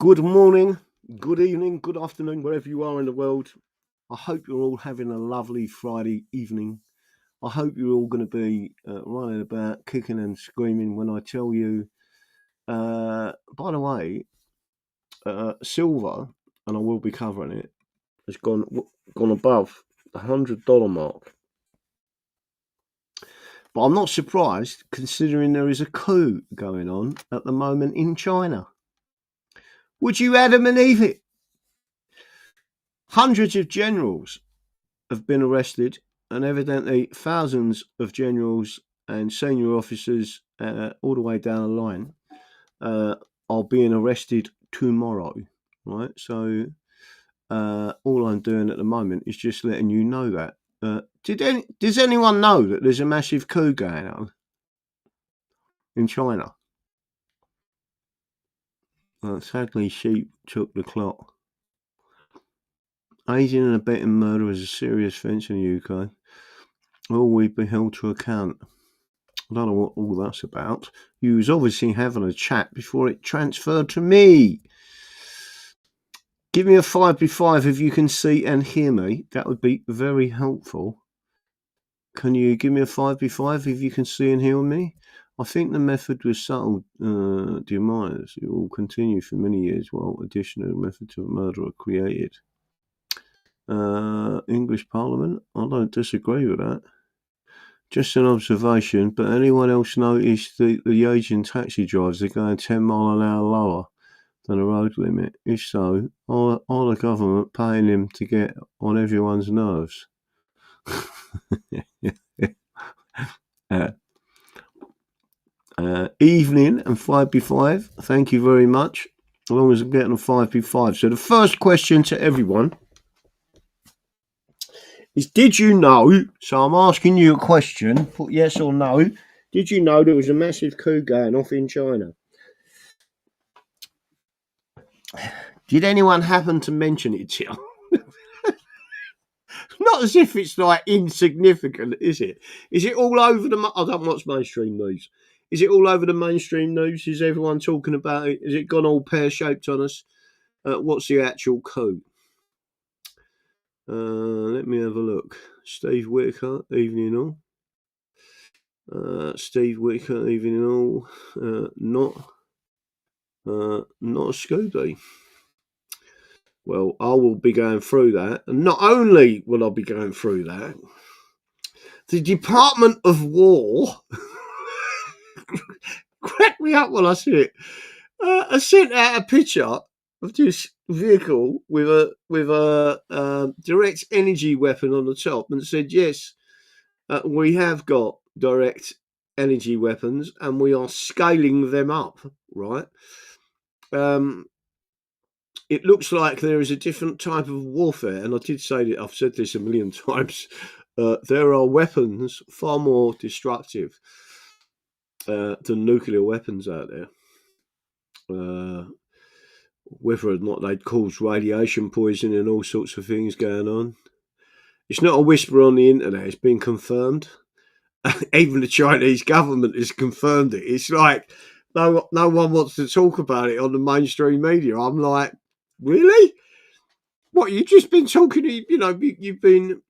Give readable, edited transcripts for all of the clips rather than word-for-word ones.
Good morning, good evening, good afternoon, wherever you are in the world. I hope you're all having a lovely Friday evening. I hope you're all going to be running about, kicking and screaming when I tell you. By the way, silver, and I will be covering it, has gone above the $100 mark. But I'm not surprised, considering there is a coup going on at the moment in China. Would you Adam and Eve it? Hundreds of generals have been arrested, and evidently thousands of generals and senior officers, all the way down the line, are being arrested tomorrow. Right, so all I'm doing at the moment is just letting you know that. Does anyone know that there's a massive coup going on in China? Sadly, sheep took the clock. Aiding and abetting murder is a serious offence in the UK. Will we be held to account? I don't know what all that's about. You was obviously having a chat before it transferred to me. Give me a 5x5 if you can see and hear me. That would be very helpful. Can you give me a 5x5 if you can see and hear me? I think the method was subtle demise. It will continue for many years while additional methods of murder are created. English Parliament? I don't disagree with that. Just an observation, but anyone else noticed the Asian taxi drivers are going 10 mile an hour lower than the road limit? If so, are the government paying them to get on everyone's nerves? Evening and 5x5. Thank you very much. As long as I'm getting a 5x5. So the first question to everyone is, did you know? So I'm asking you a question. Put yes or no. Did you know there was a massive coup going off in China? Did anyone happen to mention it to you? Not as if it's like insignificant, is it? Is it all over the... I don't watch mainstream news. Is it all over the mainstream news? Is everyone talking about it? Has it gone all pear-shaped on us? What's the actual coup? Let me have a look. Steve Whitaker, evening all. Steve Whitaker, evening all. Not a Scooby. Well, I will be going through that. And not only will I be going through that, the Department of War cracked me up when I see it. I sent out a picture of this vehicle with a direct energy weapon on the top and said, yes, we have got direct energy weapons and we are scaling them up, right? It looks like there is a different type of warfare, and I did say that, I've said this a million times, there are weapons far more destructive than nuclear weapons out there. Whether or not they'd cause radiation poisoning and all sorts of things going on. It's not a whisper on the internet, it's been confirmed. Even the Chinese government has confirmed it. It's like no one wants to talk about it on the mainstream media. I'm like, really? What, you've just been talking, you've been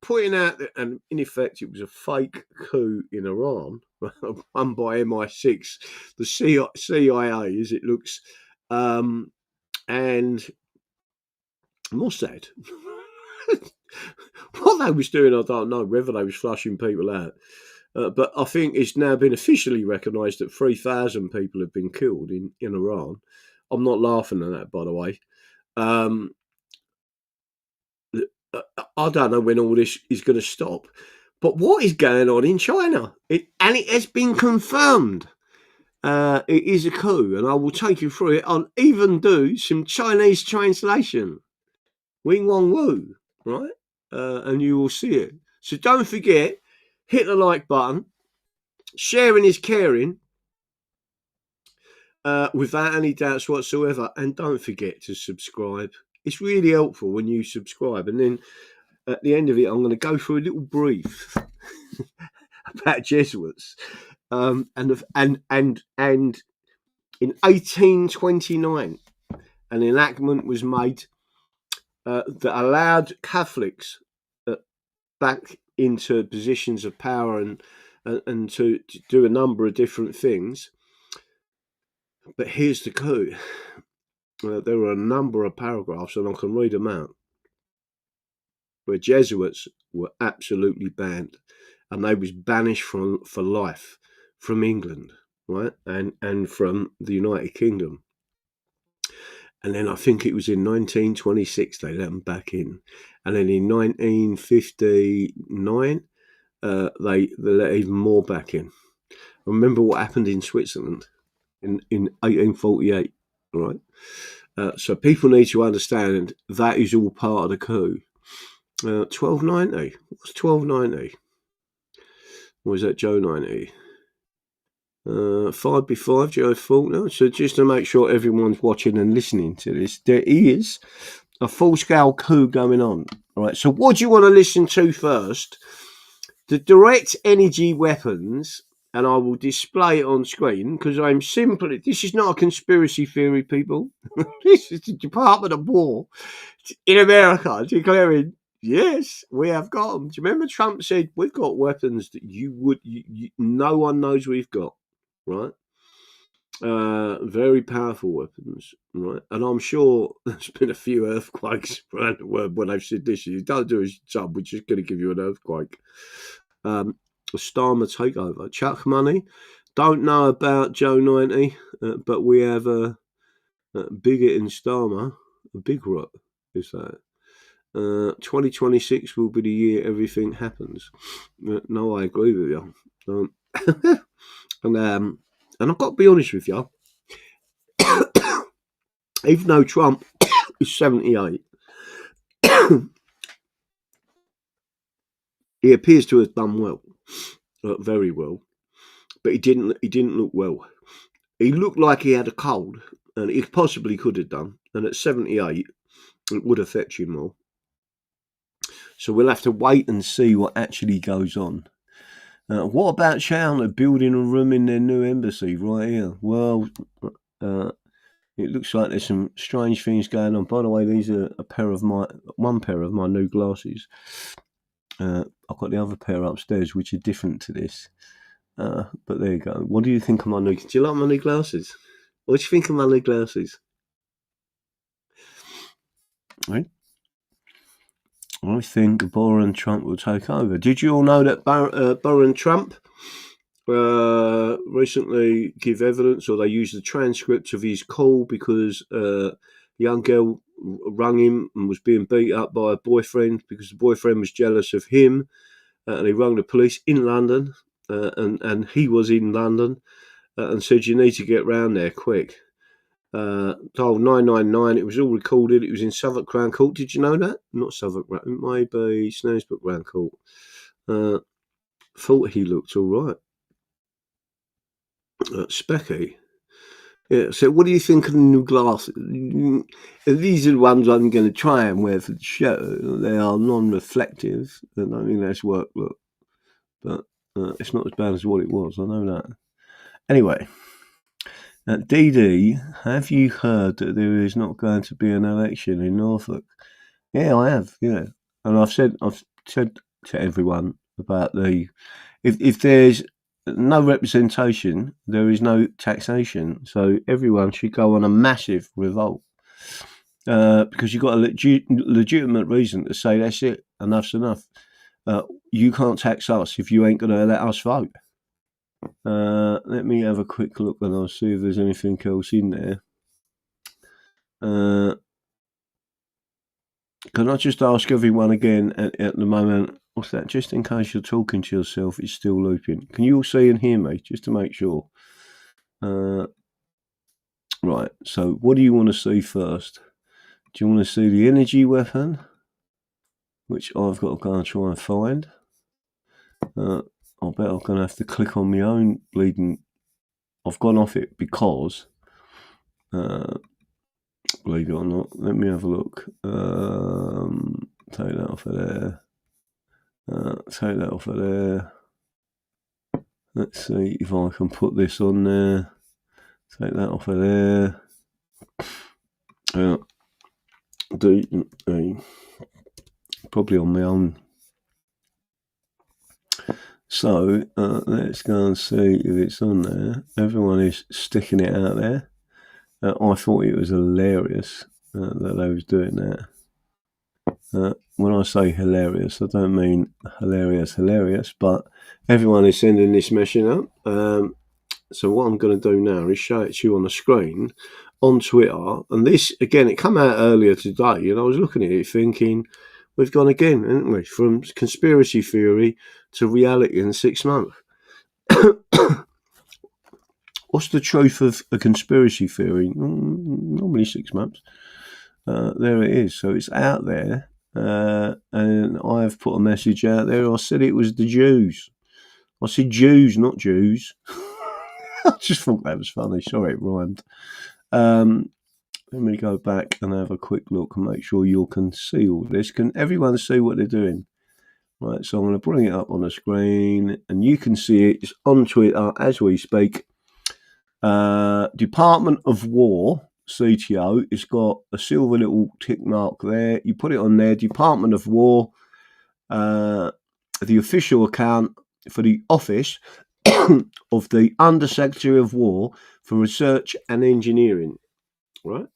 putting out that, and in effect it was a fake coup in Iran, run by MI6, the CIA as it looks, and Mossad. What they was doing, I don't know, whether they was flushing people out. But I think it's now been officially recognised that 3,000 people have been killed in Iran. I'm not laughing at that, by the way. I don't know when all this is going to stop. But what is going on in China? It has been confirmed. It is a coup, and I will take you through it. I'll even do some Chinese translation. Wing Wong Wu, right? And you will see it. So don't forget, hit the like button. Sharing is caring, without any doubts whatsoever. And don't forget to subscribe. It's really helpful when you subscribe. And then at the end of it, I'm going to go through a little brief about Jesuits. And in 1829, an enactment was made that allowed Catholics back into positions of power and to do a number of different things. But here's the coup. There were a number of paragraphs, and I can read them out, where Jesuits were absolutely banned, and they was banished for life from England, right, and from the United Kingdom. And then I think it was in 1926 they let them back in, and then in 1959 they let even more back in. Remember what happened in Switzerland in 1848, right? So people need to understand that is all part of the coup. 1290. What's 1290? Or is that Joe 90? 5B5, Joe Faulkner. So just to make sure everyone's watching and listening to this, there is a full-scale coup going on. All right. So what do you want to listen to first? The direct energy weapons, and I will display it on screen because I'm simply. This is not a conspiracy theory, people. This is the Department of War in America declaring, yes, we have got them. Do you remember Trump said we've got weapons that no one knows we've got, right? Very powerful weapons, right? And I'm sure there's been a few earthquakes around the world when they've said this. You don't do as job, we're just going to give you an earthquake. A Starmer takeover. Chuck Money. Don't know about Joe 90, but we have a Bigot in Starmer. A big rot is that. 2026 will be the year everything happens. No, I agree with you. And I've got to be honest with you. Even though Trump is 78, he appears to have done well, very well, but he didn't look well. He looked like he had a cold, and he possibly could have done. And at 78, it would affect you more. So we'll have to wait and see what actually goes on. What about China building a room in their new embassy right here? Well, it looks like there's some strange things going on. By the way, these are one pair of my new glasses. I've got the other pair upstairs, which are different to this. But there you go. What do you think of my new? Do you like my new glasses? What do you think of my new glasses? Right. I think Boris and Trump will take over. Did you all know that Boris and Trump recently give evidence, or they used the transcript of his call because a young girl rang him and was being beat up by a boyfriend because the boyfriend was jealous of him, and he rang the police in London, and he was in London, and said, you need to get round there quick. Dialed 999. It was all recorded. It was in Southwark Crown Court. Did you know that? Not Southwark. It might be Snaresbrook Crown Court. Thought he looked all right. Specky. Yeah. So, what do you think of the new glasses? These are the ones I'm going to try and wear for the show. They are non-reflective. I don't think that's work. Look, but it's not as bad as what it was. I know that. Anyway. DD, have you heard that there is not going to be an election in Norfolk? Yeah, I have. Yeah, and I've said to everyone about if there's no representation, there is no taxation. So everyone should go on a massive revolt because you've got a legitimate reason to say that's it. Enough's enough. You can't tax us if you ain't going to let us vote. Let me have a quick look and I'll see if there's anything else in there. Can I just ask everyone again at the moment, what's that? Just in case you're talking to yourself, it's still looping. Can you all see and hear me, just to make sure? Right, so what do you want to see first? Do you want to see the energy weapon, which I've got to go and try and find? I bet I'm going to have to click on my own bleeding. I've gone off it because, believe it or not, let me have a look. Take that off of there. Take that off of there. Let's see if I can put this on there. Take that off of there. probably on my own. So let's go and see if it's on there. Everyone is sticking it out there. I thought it was hilarious that they was doing that. When I say hilarious, I don't mean hilarious, but everyone is sending this message out. So what I'm going to do now is show it to you on the screen on Twitter. And this, again, it came out earlier today, and I was looking at it thinking, we've gone again, haven't we? From conspiracy theory to reality in 6 months. What's the truth of a conspiracy theory? Normally 6 months. There it is. So it's out there. And I've put a message out there. I said it was the Jews. I said Jews, not Jews. I just thought that was funny. Sorry, it rhymed. Let me go back and have a quick look and make sure you can see all this. Can everyone see what they're doing? Right, so I'm going to bring it up on the screen and you can see it. It's on Twitter as we speak. Department of War, CTO, it's got a silver little tick mark there. You put it on there, Department of War, the official account for the office of the Undersecretary of War for Research and Engineering, right?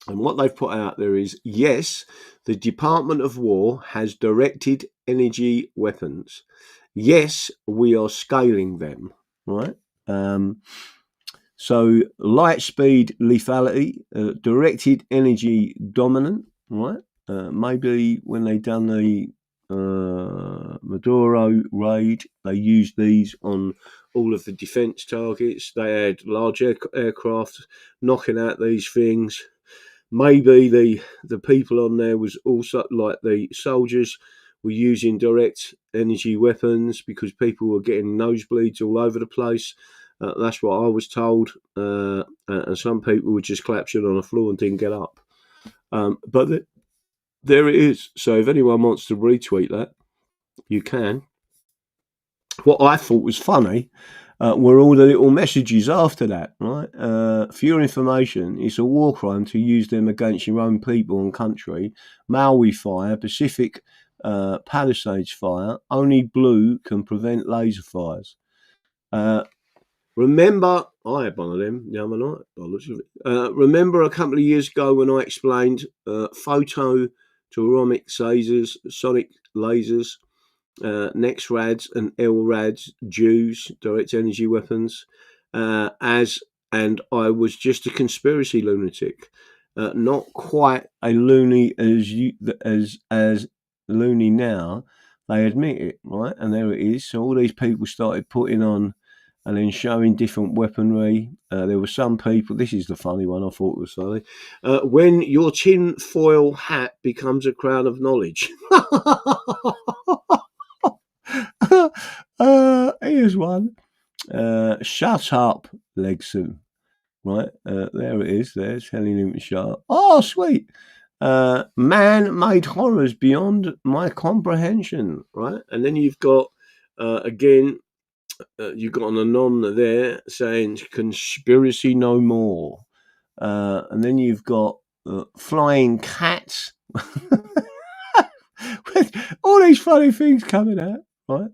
And what they've put out there is, yes, the Department of War has directed energy weapons. Yes, we are scaling them, right? So light speed lethality, directed energy dominant, right? Maybe when they done the Maduro raid, they used these on all of the defence targets. They had large aircraft knocking out these things. Maybe the people on there was also like the soldiers were using direct energy weapons because people were getting nosebleeds all over the place. That's what I was told. And some people were just collapsing on the floor and didn't get up. But there it is. So if anyone wants to retweet that, you can. What I thought was funny were all the little messages after that, right? For your information, it's a war crime to use them against your own people and country. Maui fire, Pacific Palisades fire, only blue can prevent laser fires. Remember, I had one of them the other night. Remember a couple of years ago when I explained photo to aromic lasers, sonic lasers, NEXRADs and LRADs, Jews, direct energy weapons, and I was just a conspiracy lunatic, not quite a loony as loony now. They admit it, right? And there it is. So all these people started putting on and then showing different weaponry. There were some people, this is the funny one, I thought it was funny, when your tin foil hat becomes a crown of knowledge. Here's one. Shut up, Legson. Right, there it is. There's telling him to shut up. Oh, sweet. Man-made horrors beyond my comprehension. Right, and then you've got again. You've got an anon there saying conspiracy no more. And then you've got flying cats. All these funny things coming out, right?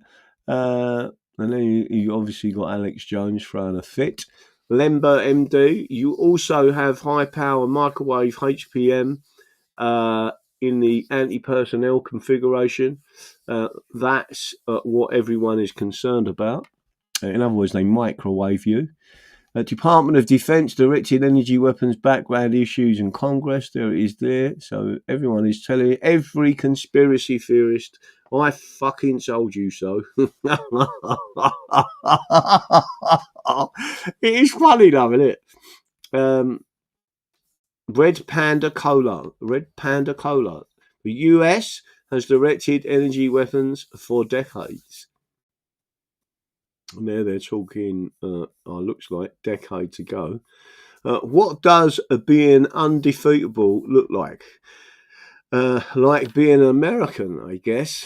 And then you obviously got Alex Jones throwing a fit. Lember MD. You also have high power microwave HPM in the anti-personnel configuration. That's what everyone is concerned about. In other words, they microwave you. Department of Defense directed energy weapons background issues in Congress. There it is there. So everyone is telling you, every conspiracy theorist, I fucking told you so. It is funny though, isn't it? Red Panda Cola. The US has directed energy weapons for decades. And there they're talking, looks like decades ago. What does being undefeatable look like? Like being an American, I guess.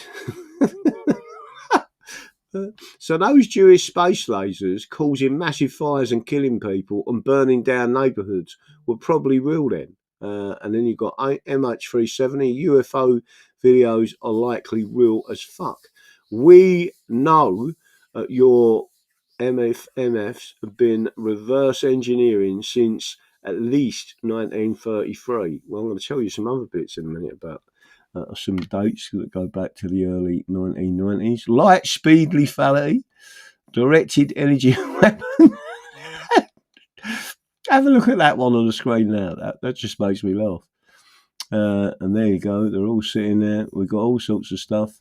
So those Jewish space lasers causing massive fires and killing people and burning down neighbourhoods were probably real then. And then you've got MH370. UFO videos are likely real as fuck. We know your MFs have been reverse engineering since at least 1933. Well, I'm going to tell you some other bits in a minute about some dates that go back to the early 1990s. Light speed lethality, directed energy weapon. Have a look at that one on the screen now. That just makes me laugh. And there you go. They're all sitting there. We've got all sorts of stuff.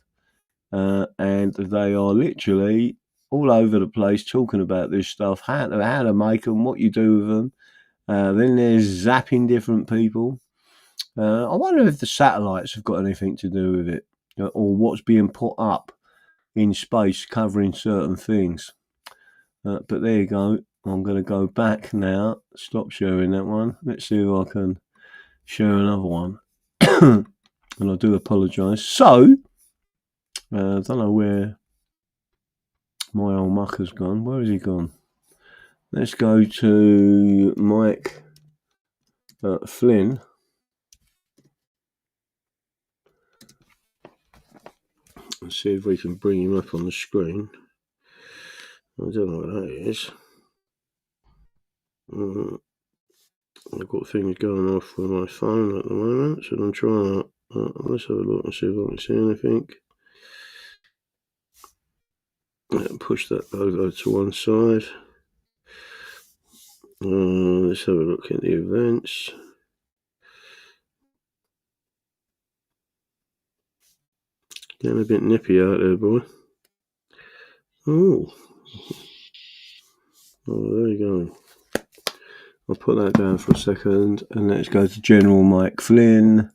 And they are literally all over the place talking about this stuff, how to make them, what you do with them. Then there's zapping different people. I wonder if the satellites have got anything to do with it, or what's being put up in space covering certain things. But there you go. I'm going to go back now. Stop sharing that one. Let's see if I can share another one. And I do apologise. So, I don't know where my old mucker's gone. Where has he gone? Let's go to Mike Flynn. And see if we can bring him up on the screen. I don't know what that is. I've got things going off with my phone at the moment, so I'm trying to. Let's have a look and see if I can see anything. Push that over to one side. Let's have a look at the events. Getting a bit nippy out there, boy. Oh, there you go. I'll put that down for a second, and let's go to General Mike Flynn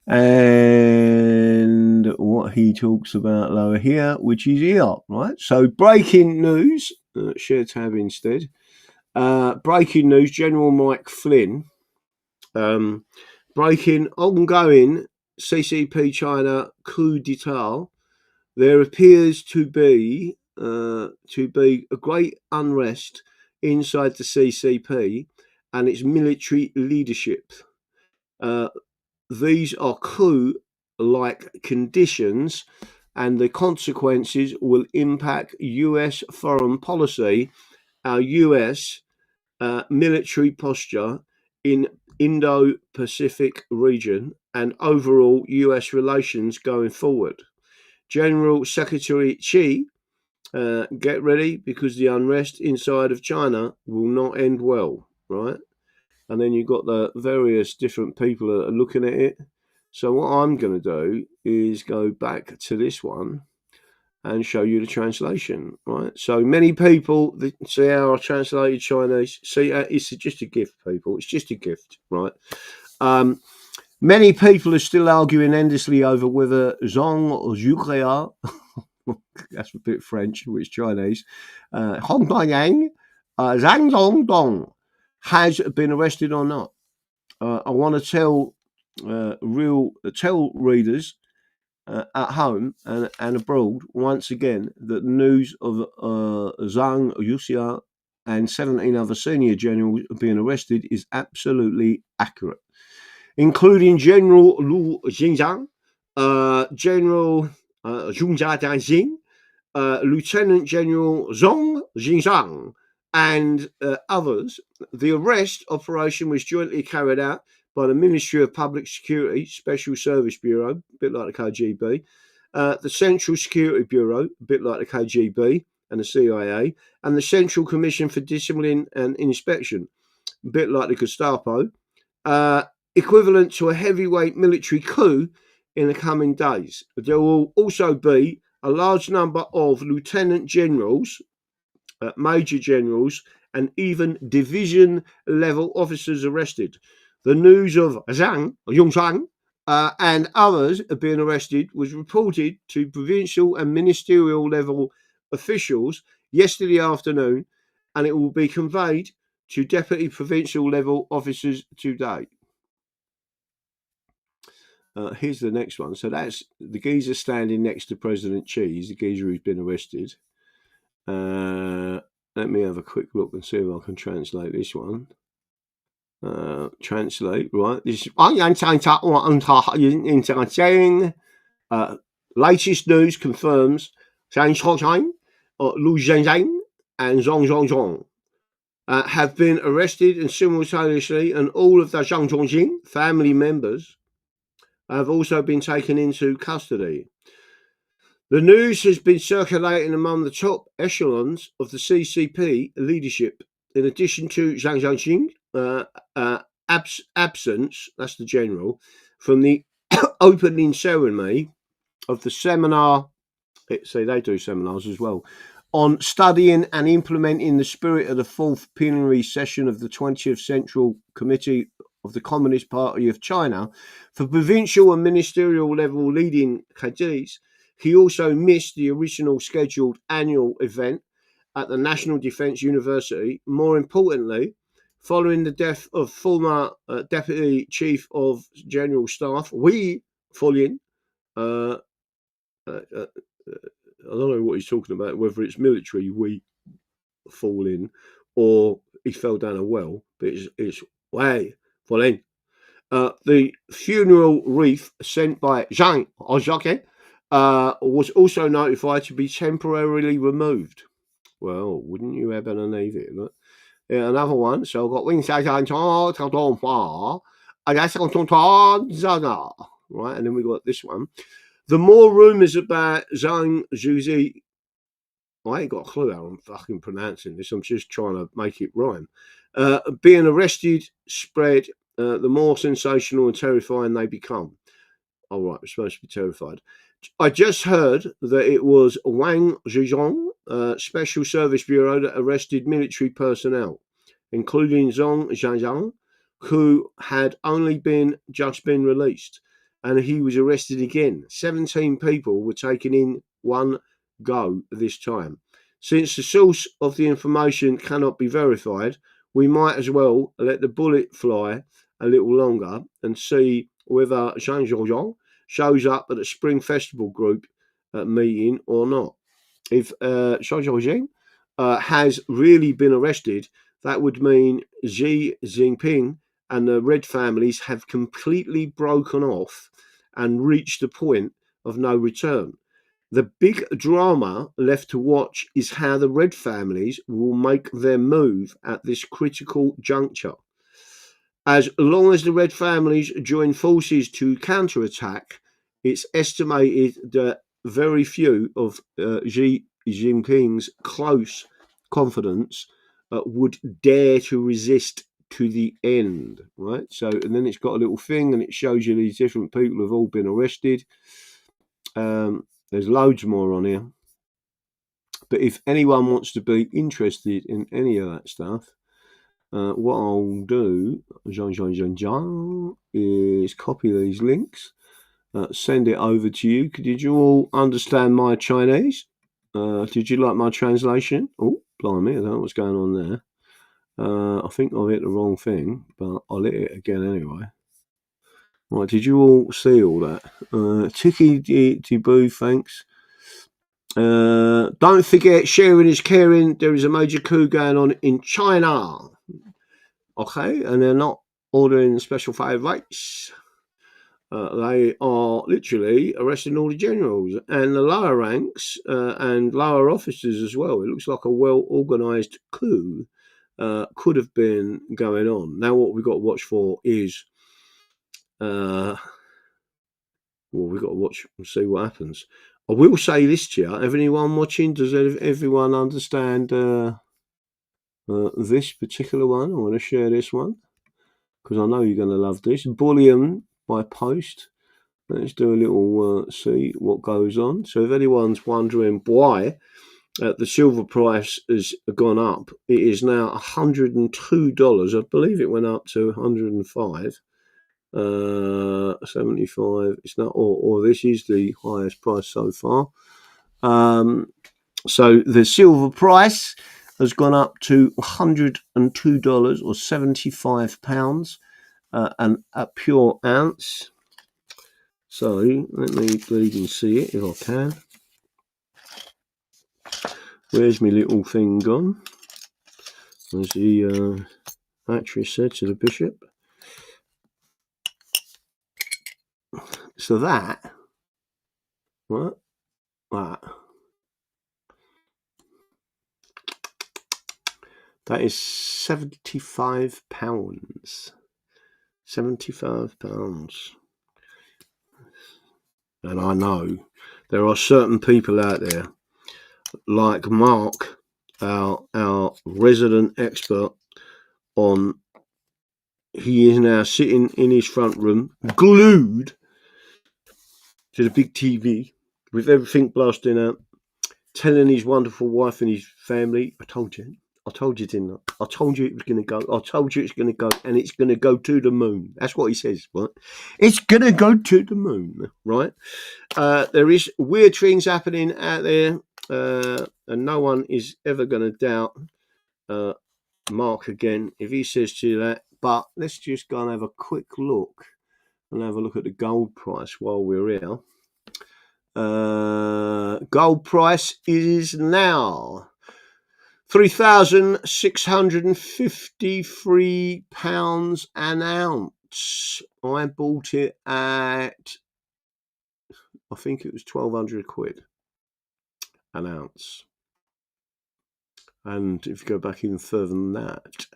and what he talks about lower here, which is here, right? So breaking news, share tab instead. Breaking news, General Mike Flynn, breaking ongoing CCP China coup d'etat. There appears to be a great unrest inside the CCP and its military leadership. These are coup-like conditions, and the consequences will impact US foreign policy, our US military posture in Indo-Pacific region, and overall US relations going forward. General Secretary Xi, get ready, because the unrest inside of China will not end well, right? And then you've got the various different people that are looking at it. So what I'm going to do is go back to this one and show you the translation, right? So many people see how I translated Chinese. See, it's just a gift, people. It's just a gift, right? Many people are still arguing endlessly over whether Zhong or Zhuge, that's a bit French, which is Chinese, Hong Yang, Zhang Dong has been arrested or not. I want to tell readers at home and abroad once again that the news of Zhang Yuxia and 17 other senior generals being arrested is absolutely accurate, including General Lu Xinjiang, General Zhong Jiajing, Lieutenant General Zhong Xinjiang, and others. The arrest operation was jointly carried out by the Ministry of Public Security, Special Service Bureau, a bit like the KGB, the Central Security Bureau, a bit like the KGB and the CIA, and the Central Commission for Discipline and Inspection, a bit like the Gestapo, equivalent to a heavyweight military coup in the coming days. There will also be a large number of lieutenant generals, major generals, and even division level officers arrested. The news of Zhang Yongshang and others being arrested was reported to provincial and ministerial level officials yesterday afternoon, and it will be conveyed to deputy provincial level officers today. Here's the next one. So that's the geezer standing next to President Xi. He's the geezer who's been arrested. Let me have a quick look and see if I can translate this one. translate, right? This is latest news confirms Zhang Shaoshang, Lu Zhengzheng, and Zhong Zhongzhong have been arrested, and simultaneously, and all of the Zhang Zhongjing family members have also been taken into custody. The news has been circulating among the top echelons of the CCP leadership. In addition to Zhang Zhongxing, absence, that's the general, from the opening ceremony of the seminar. See, they do seminars as well, on studying and implementing the spirit of the fourth plenary session of the 20th Central Committee of the Communist Party of China for provincial and ministerial level leading cadres. He also missed the original scheduled annual event at the National Defence University. More importantly, following the death of former Deputy Chief of General Staff, Wei Fulian, I don't know what he's talking about, whether it's military, we fall in, or he fell down a well, but it's Wei Fulian. The funeral wreath sent by Zhang Ozhake was also notified to be temporarily removed. Well, wouldn't you ever believe it? Look. Yeah, another one. So I've got right, and then we got this one. The more rumours about Zhang Zhuzi, I ain't got a clue how I'm fucking pronouncing this. I'm just trying to make it rhyme. Being arrested spread, the more sensational and terrifying they become. All right, we're supposed to be terrified. I just heard that it was Wang Zhizhong, Special Service Bureau, that arrested military personnel, including Zhong Zhangzhang, who had only just been released, and he was arrested again. 17 people were taken in one go this time. Since the source of the information cannot be verified, we might as well let the bullet fly a little longer and see whether Zhang Zhongzhong shows up at a Spring Festival Group meeting or not. If Zhang Zhongzheng has really been arrested, that would mean Xi Jinping and the Red families have completely broken off and reached the point of no return. The big drama left to watch is how the Red families will make their move at this critical juncture. As long as the Red families join forces to counterattack, it's estimated that very few of Xi Jinping's close confidants would dare to resist to the end, right? So, and then it's got a little thing and it shows you these different people who have all been arrested. There's loads more on here. But if anyone wants to be interested in any of that stuff, what I'll do is copy these links, send it over to you. Did you all understand my Chinese? Did you like my translation? Oh, blimey, I don't know what's going on there. I think I've hit the wrong thing, but I'll hit it again anyway. Right, did you all see all that? Tiki Boo, thanks. Don't forget, sharing is caring. There is a major coup going on in China. Okay, and they're not ordering special favour rates. They are literally arresting all the generals and the lower ranks and lower officers as well. It looks like a well-organised coup could have been going on. Now what we've got to watch for is, we've got to watch and see what happens. I will say this to you, everyone watching, does everyone understand this particular one? I'm going to share this one, because I know you're going to love this. Bullion by post. Let's do a little see what goes on. So if anyone's wondering why the silver price has gone up, it is now $102. I believe it went up to 105. 75. It's not, or this is the highest price so far. So the silver price has gone up to $102 or 75 pounds a pure ounce. So let me bleed and see it if I can. Where's my little thing gone? There's the actress said to the bishop. So that, what? That is £75. £75. And I know there are certain people out there, like Mark, our resident expert on. He is now sitting in his front room, glued to the big TV, with everything blasting out, telling his wonderful wife and his family, I told you, didn't I? I told you it was going to go. I told you it's going to go, and it's going to go to the moon. That's what he says, right? It's going to go to the moon, right? There is weird things happening out there, and no one is ever going to doubt Mark again if he says to you that. But let's just go and have a quick look and have a look at the gold price while we're here. Gold price is now £3,653 an ounce. I bought it at, I think it was 1,200 quid an ounce. And if you go back even further than that,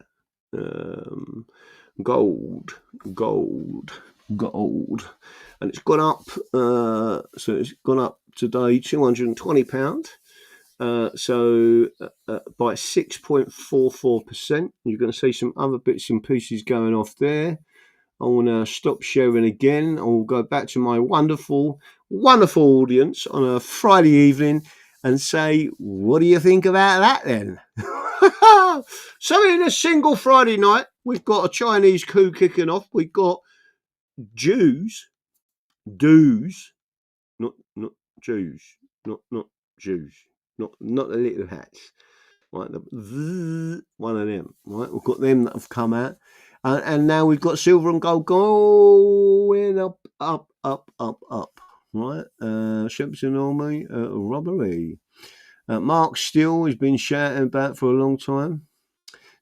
gold, and it's gone up. So it's gone up today, £220. So by 6.44%. You're going to see some other bits and pieces going off there. I will now stop sharing again. I will go back to my wonderful audience on a Friday evening and say, what do you think about that then? So in a single Friday night, we've got a Chinese coup kicking off. We've got Jews, not Jews, not Jews, not the little hats, right? One of them, right? We've got them that have come out, and now we've got silver and gold going up, right? Shepperton Army robbery. Mark Steele has been shouting about for a long time.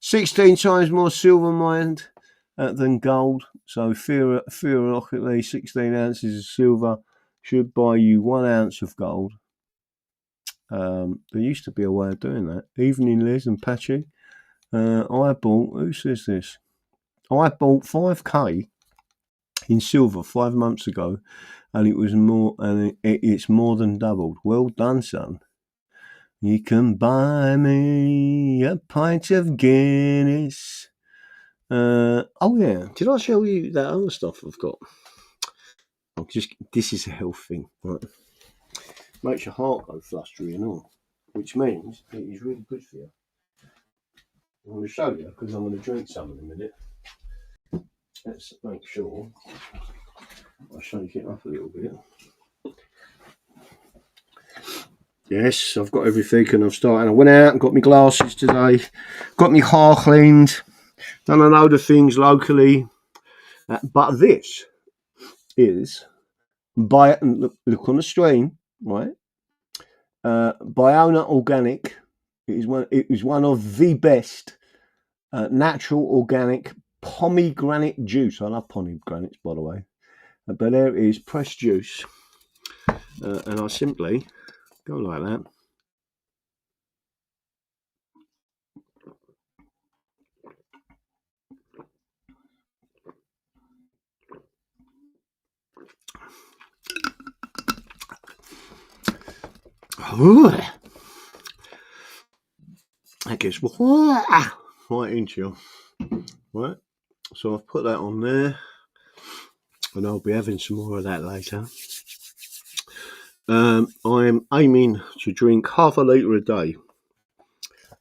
16 times more silver mined than gold. So theoretically, 16 ounces of silver should buy you 1 ounce of gold. There used to be a way of doing that. Evening, Liz and Patchy. I bought, who says this? I bought 5k in silver 5 months ago, and it was more, and it's more than doubled. Well done, son. You can buy me a pint of Guinness. Oh yeah, did I show you that other stuff I've got? This is a health thing, right? Makes your heart go flustery and all, which means it is really good for you. I'm going to show you because I'm going to drink some in a minute. Let's make sure I shake it up a little bit. Yes, I've got everything and I've started. I went out and got my glasses today, got my hair cleaned, done a load of things locally. But this is, look on the screen, right? Biona Organic. It is one of the best natural organic pomegranate juice. I love pomegranates, by the way. But there is pressed juice. And I simply go like that. That gets right into you. Right. So I've put that on there. And I'll be having some more of that later. I'm aiming to drink half a litre a day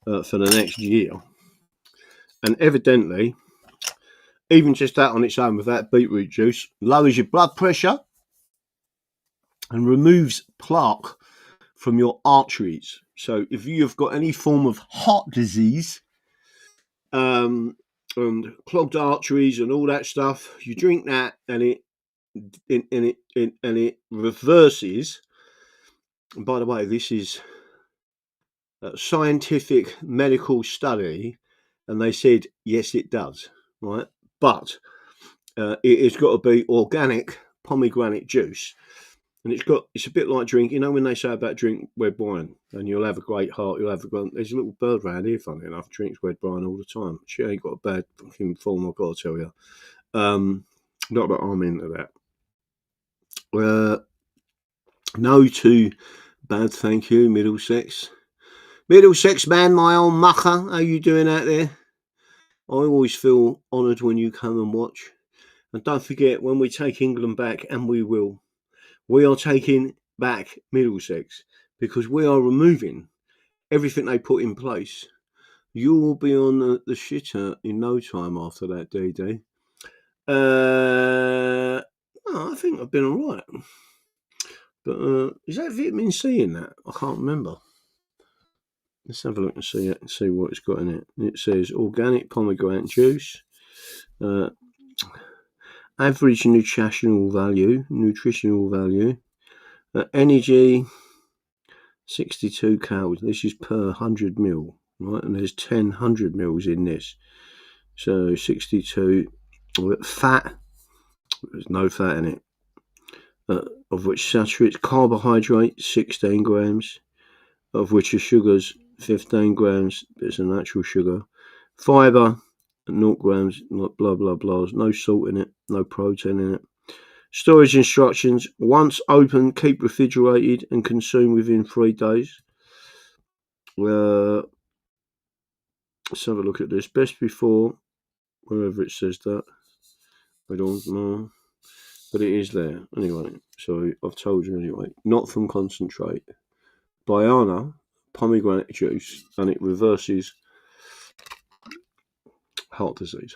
for the next year. And evidently, even just that on its own with that beetroot juice, lowers your blood pressure and removes plaque from your arteries. So if you've got any form of heart disease and clogged arteries and all that stuff, you drink that and it reverses. And by the way, this is a scientific medical study And they said, yes, it does, right? But it has got to be organic pomegranate juice. And it's a bit like drinking, when they say about drink red wine and you'll have a great heart, there's a little bird around here, funny enough, drinks red wine all the time. She ain't got a bad fucking form, I've got to tell you. Not that I'm into that. No too bad, thank you, Middlesex. Middlesex man, my old mucker, how you doing out there? I always feel honoured when you come and watch. And don't forget, when we take England back, and we will, we are taking back Middlesex because we are removing everything they put in place. You will be on the shitter in no time after that, DD. I think I've been all right. But is that vitamin C in that? I can't remember. Let's have a look and see it and see what it's got in it. It says organic pomegranate juice. Average nutritional value. Energy, 62 calories. This is per 100 ml, right? And there's 100 mils in this. So 62. Fat, there's no fat in it. Of which saturates carbohydrate, 16 grams. Of which are sugars, 15 grams. It's a natural sugar. Fiber, 0 grams. Blah, blah, blah. No salt in it. No protein in it. Storage instructions: once open, keep refrigerated and consume within 3 days. Let's have a look at this. Best before, wherever it says that. I don't know. But it is there. Anyway, so I've told you anyway. Not from concentrate. Biana, pomegranate juice, and it reverses heart disease.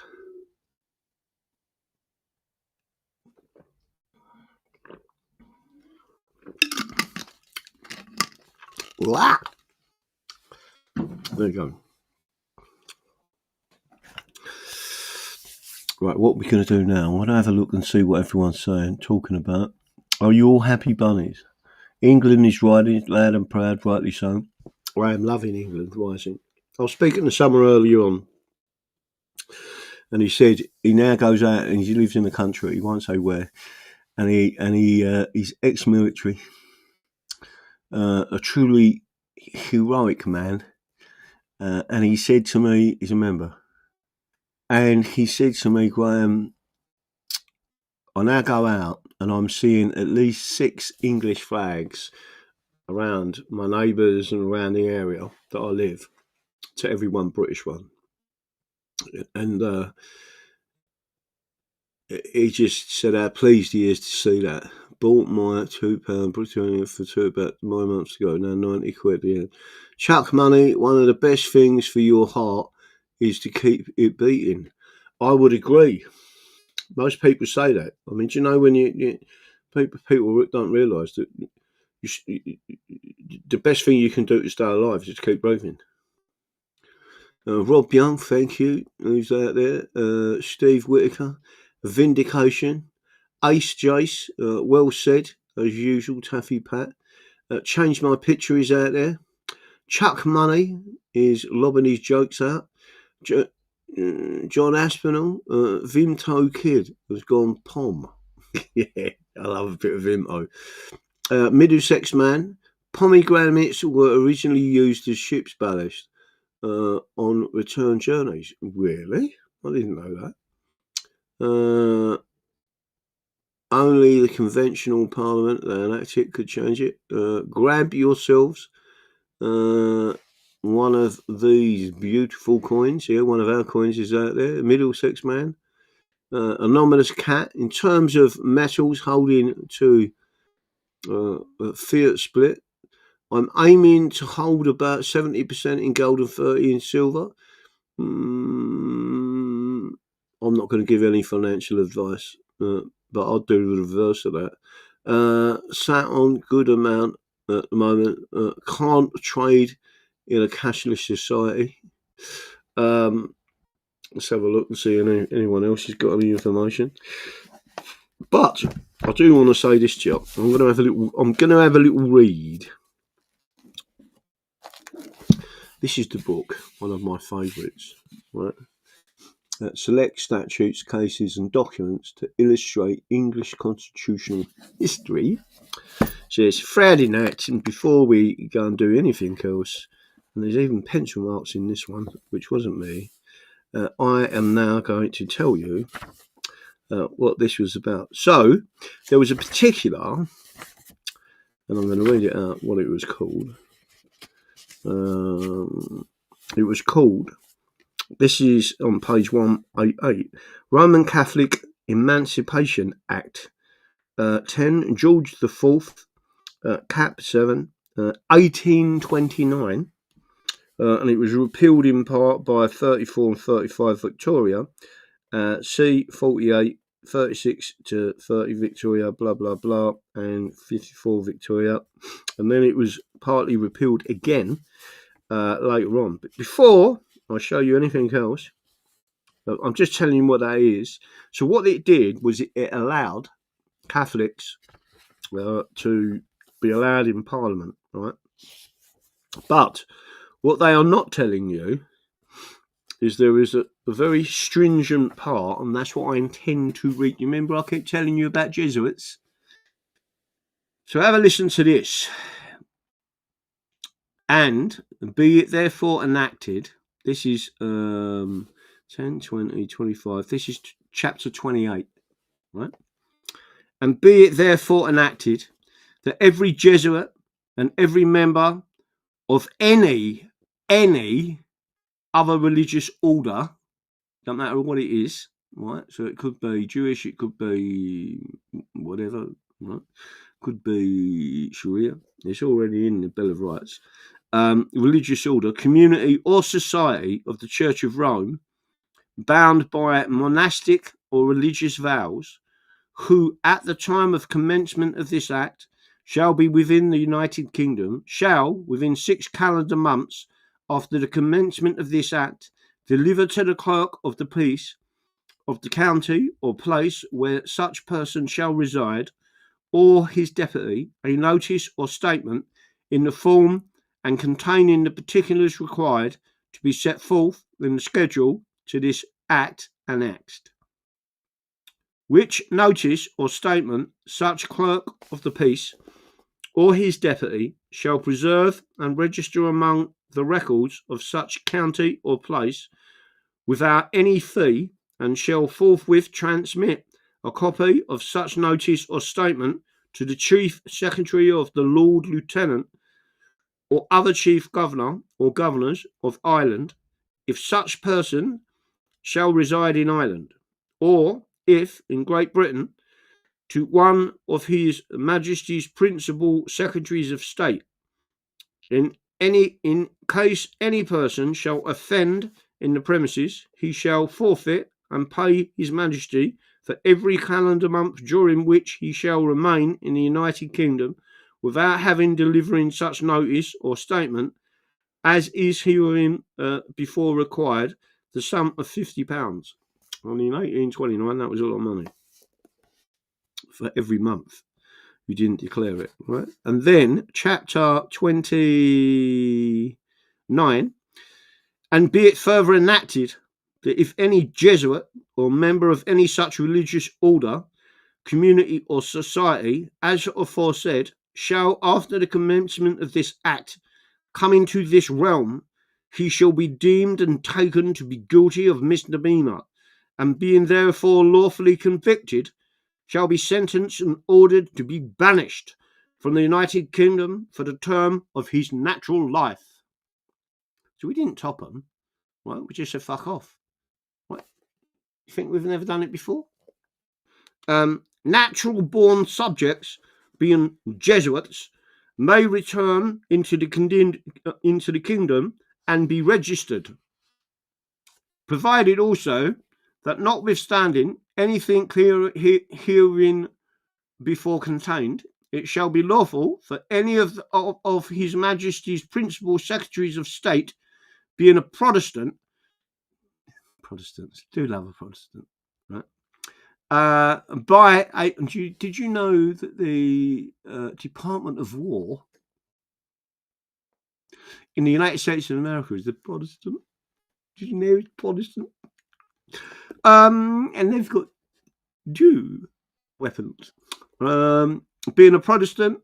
Blah. There you go. Right, what we're going to do now, I want to have a look and see what everyone's saying, talking about. Are you all happy bunnies? England is riding loud and proud, rightly so. I am loving England rising. I was speaking to someone earlier on, and he said he now goes out and he lives in the country. He won't say where, and he's ex-military, a truly heroic man. And he said to me, he's a member, and he said to me, Graham, I now go out and I'm seeing at least 6 English flags around my neighbours and around the area that I live, to every one British one. And he just said how pleased he is to see that. Bought my £2 Britannia for about 9 months ago, now 90 quid. Yeah. Chuck money, one of the best things for your heart is to keep it beating. I would agree. Most people say that. I mean, do you know when people don't realise that the best thing you can do to stay alive is to keep breathing. Rob Young, thank you. Who's out there? Steve Whitaker, Vindication. Ace Jace, well said, as usual, Taffy Pat. Change My Picture is out there. Chuck Money is lobbing his jokes out. John Aspinall, Vimto Kid has gone Pom. Yeah, I love a bit of Vimto. Middlesex Man, pomegranates were originally used as ship's ballast on return journeys. Really? I didn't know that. Only the conventional parliament that enacted could change it. Grab yourselves one of these beautiful coins here. One of our coins is out there. Middlesex Man. Anomalous Cat. In terms of metals holding to fiat split, I'm aiming to hold about 70% in gold and 30% in silver. I'm not going to give any financial advice, but I'll do the reverse of that. Sat on good amount at the moment. Can't trade in a cashless society. Let's have a look and see if anyone else has got any information. But I do want to say this to you. I'm going to have a little read. This is the book, one of my favourites, right? Select statutes, cases and documents to illustrate English constitutional history. So it's Friday night, and before we go and do anything else, and there's even pencil marks in this one, which wasn't me, I am now going to tell you what this was about. So there was a particular, and I'm going to read it out, what it was called. It was called, this is on page 188, Roman Catholic Emancipation Act, 10 George IV, Cap 7, 1829, and it was repealed in part by 34 and 35 Victoria, C 48, 36 to 30 Victoria, blah blah blah, and 54 Victoria, and then it was partly repealed again later on. But before I show you anything else, I'm just telling you what that is. So what it did was it allowed Catholics to be allowed in Parliament, right? But what they are not telling you is there is a very stringent part, and that's what I intend to read. You remember I keep telling you about Jesuits? So have a listen to this. And be it therefore enacted, this is 10, 20, 25, this is chapter 28, right? And be it therefore enacted that every Jesuit and every member of any other religious order, don't matter what it is, right? So it could be Jewish, it could be whatever, right? Could be Sharia. It's already in the Bill of Rights. Religious order, community or society of the Church of Rome, bound by monastic or religious vows, who at the time of commencement of this act shall be within the United Kingdom, shall, within 6 calendar months after the commencement of this act, deliver to the clerk of the peace of the county or place where such person shall reside, or his deputy, a notice or statement in the form and containing the particulars required to be set forth in the schedule to this act annexed. Which notice or statement such clerk of the peace or his deputy shall preserve and register among the records of such county or place without any fee, and shall forthwith transmit a copy of such notice or statement to the Chief Secretary of the Lord Lieutenant or other Chief Governor or Governors of Ireland, if such person shall reside in Ireland, or if in Great Britain, to one of His Majesty's principal Secretaries of State. In case any person shall offend in the premises, he shall forfeit and pay His Majesty for every calendar month during which he shall remain in the United Kingdom, without having delivering such notice or statement, as is herein before required, the sum of £50. And in 1829, that was a lot of money for every month you didn't declare it, right? And then chapter 29, and be it further enacted that if any Jesuit or member of any such religious order, community or society, as aforesaid, shall after the commencement of this act come into this realm, he shall be deemed and taken to be guilty of misdemeanor, and being therefore lawfully convicted, shall be sentenced and ordered to be banished from the United Kingdom for the term of his natural life. So we didn't top them, right? We just said fuck off. Right? You think we've never done it before? Natural born subjects, being Jesuits, may return into the kingdom and be registered, provided also that notwithstanding anything herein before contained, it shall be lawful for any of His Majesty's principal Secretaries of State, being a Protestant, Protestants do love a Protestant, right? Did you know that the Department of War in the United States of America is the Protestant. Did you know it's Protestant? And they've got Jew weapons. Being a Protestant,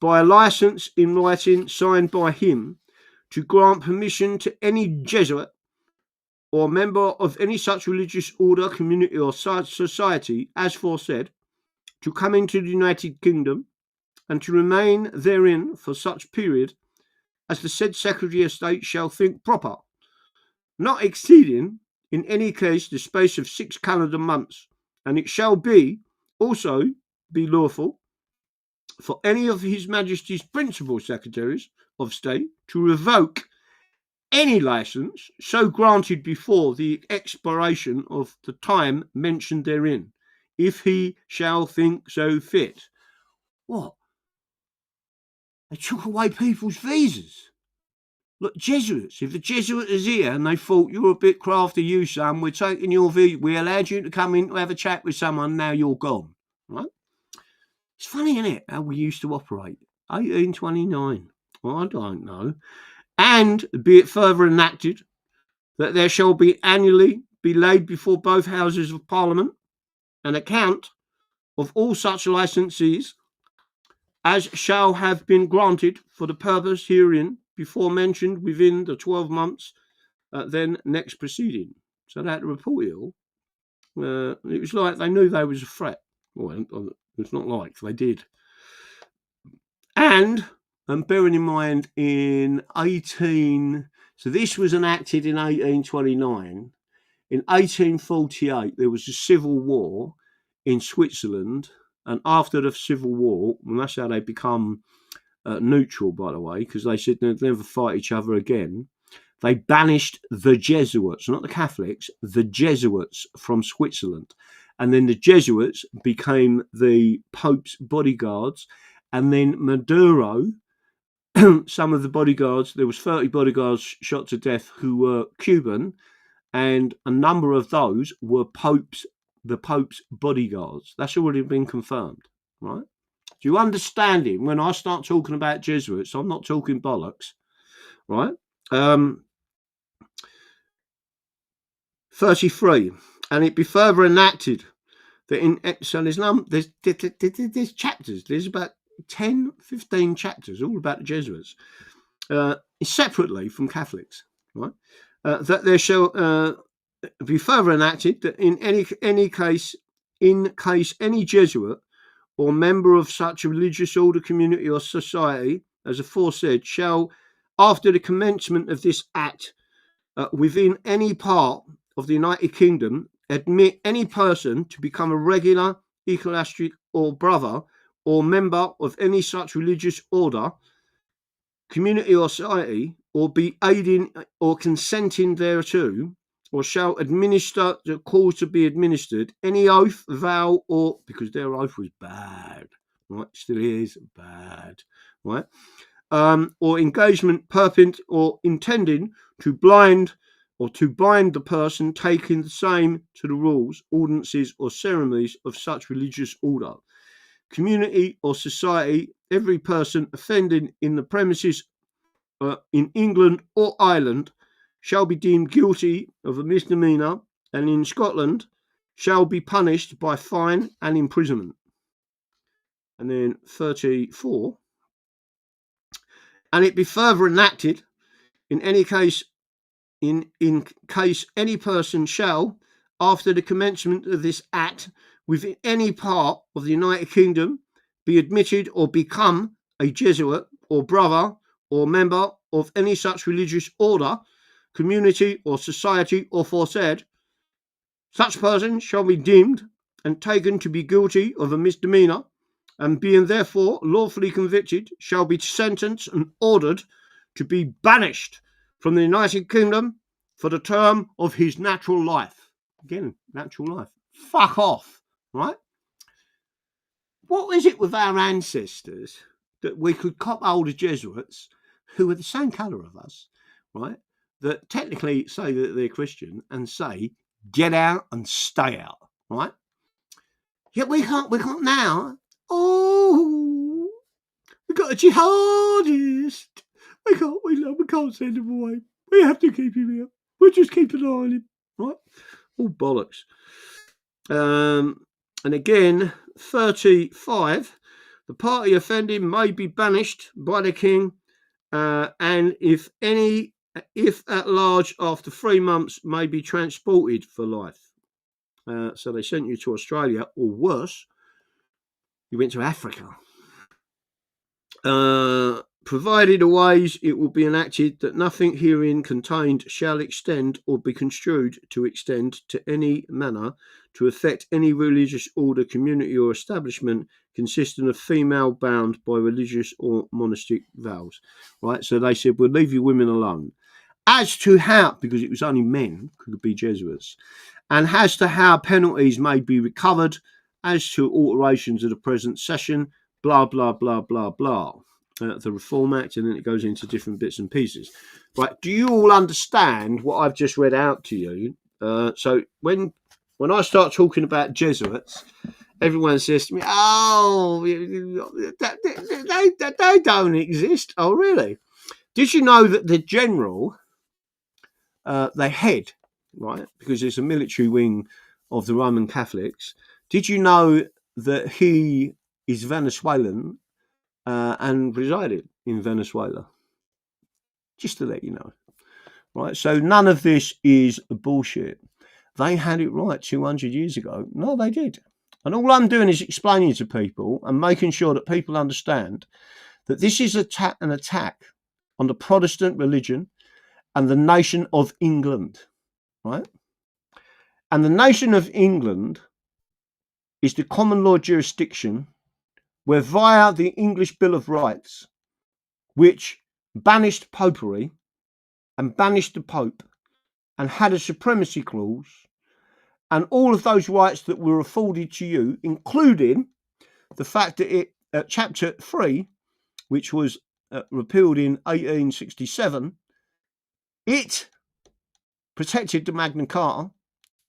by a license in writing signed by him, to grant permission to any Jesuit or member of any such religious order, community, or society, as foresaid, to come into the United Kingdom and to remain therein for such period as the said Secretary of State shall think proper, not exceeding in any case the space of 6 calendar months, and it shall be also be lawful for any of His Majesty's principal Secretaries of State to revoke any license so granted before the expiration of the time mentioned therein, if he shall think so fit. What? They took away people's visas. Look, Jesuits, if the Jesuit is here and they thought you're a bit crafty, you son, we're taking your visa, we allowed you to come in to have a chat with someone, now you're gone. Right? It's funny, isn't it, how we used to operate? 1829. Well, I don't know. And be it further enacted that there shall be annually be laid before both Houses of Parliament an account of all such licenses as shall have been granted for the purpose herein before mentioned within the 12 months then next proceeding. So they had to report it all. It was like they knew they was a threat. Well, it's not like they did. And bearing in mind so this was enacted in 1829. In 1848, there was a civil war in Switzerland. And after the Civil War, and that's how they become neutral, by the way, because they said they'd never fight each other again, they banished the Jesuits, not the Catholics, the Jesuits from Switzerland. And then the Jesuits became the Pope's bodyguards. And then Maduro, some of the bodyguards, there was 30 bodyguards shot to death who were Cuban, and a number of those were the Pope's bodyguards. That's already been confirmed, right? Do you understand it? When I start talking about Jesuits, I'm not talking bollocks, right? 33, and it be further enacted that so there's chapters. There's about 10, 15 chapters all about the Jesuits, separately from Catholics, right? That there shall be further enacted that in any case any Jesuit or member of such a religious order, community, or society as aforesaid shall, after the commencement of this act, within any part of the United Kingdom, admit any person to become a regular ecclesiastic or brother or member of any such religious order, community, or society, or be aiding or consenting thereto, or shall administer the cause to be administered, any oath, vow, or, because their oath was bad, right, still is bad, right, or engagement purpint or intending to bind the person taking the same to the rules, ordinances, or ceremonies of such religious order, community, or society, every person offending in the premises in England or Ireland shall be deemed guilty of a misdemeanour, and in Scotland shall be punished by fine and imprisonment. And then 34, and it be further enacted in any case in case any person shall, after the commencement of this act, within any part of the United Kingdom, be admitted or become a Jesuit or brother or member of any such religious order, community, or society or foresaid, such person shall be deemed and taken to be guilty of a misdemeanour, and being therefore lawfully convicted, shall be sentenced and ordered to be banished from the United Kingdom for the term of his natural life. Again, natural life. Fuck off, right? What is it with our ancestors that we could cop hold of Jesuits who were the same colour of us, right, that technically say that they're Christian and say, get out and stay out, right? Yet we can't now. Oh, we got a jihadist. We can't send him away. We have to keep him here. We'll just keep an eye on him, right? All bollocks. And again, 35. The party offending may be banished by the king, and if at large after 3 months, may be transported for life. So they sent you to Australia, or worse, you went to Africa. Provided a ways it will be enacted that nothing herein contained shall extend or be construed to extend to any manner to affect any religious order, community or establishment consisting of female bound by religious or monastic vows. Right, so they said, we'll leave you women alone. As to how, because it was only men, could be Jesuits, and as to how penalties may be recovered, as to alterations of the present session, blah, blah, blah, blah, blah. The Reform Act, and then it goes into different bits and pieces. Right, do you all understand what I've just read out to you? So when I start talking about Jesuits, everyone says to me, oh, they don't exist. Oh, really? Did you know that the general, the head, right, because there's a military wing of the Roman Catholics, did you know that he is Venezuelan and resided in Venezuela? Just to let you know. Right, so none of this is bullshit. They had it right 200 years ago. No, they did. And all I'm doing is explaining to people and making sure that people understand that this is an attack on the Protestant religion and the nation of England, right? And the nation of England is the common law jurisdiction where, via the English Bill of Rights, which banished popery and banished the Pope and had a supremacy clause, and all of those rights that were afforded to you, including the fact that it, Chapter 3, which was repealed in 1867, it protected the Magna Carta,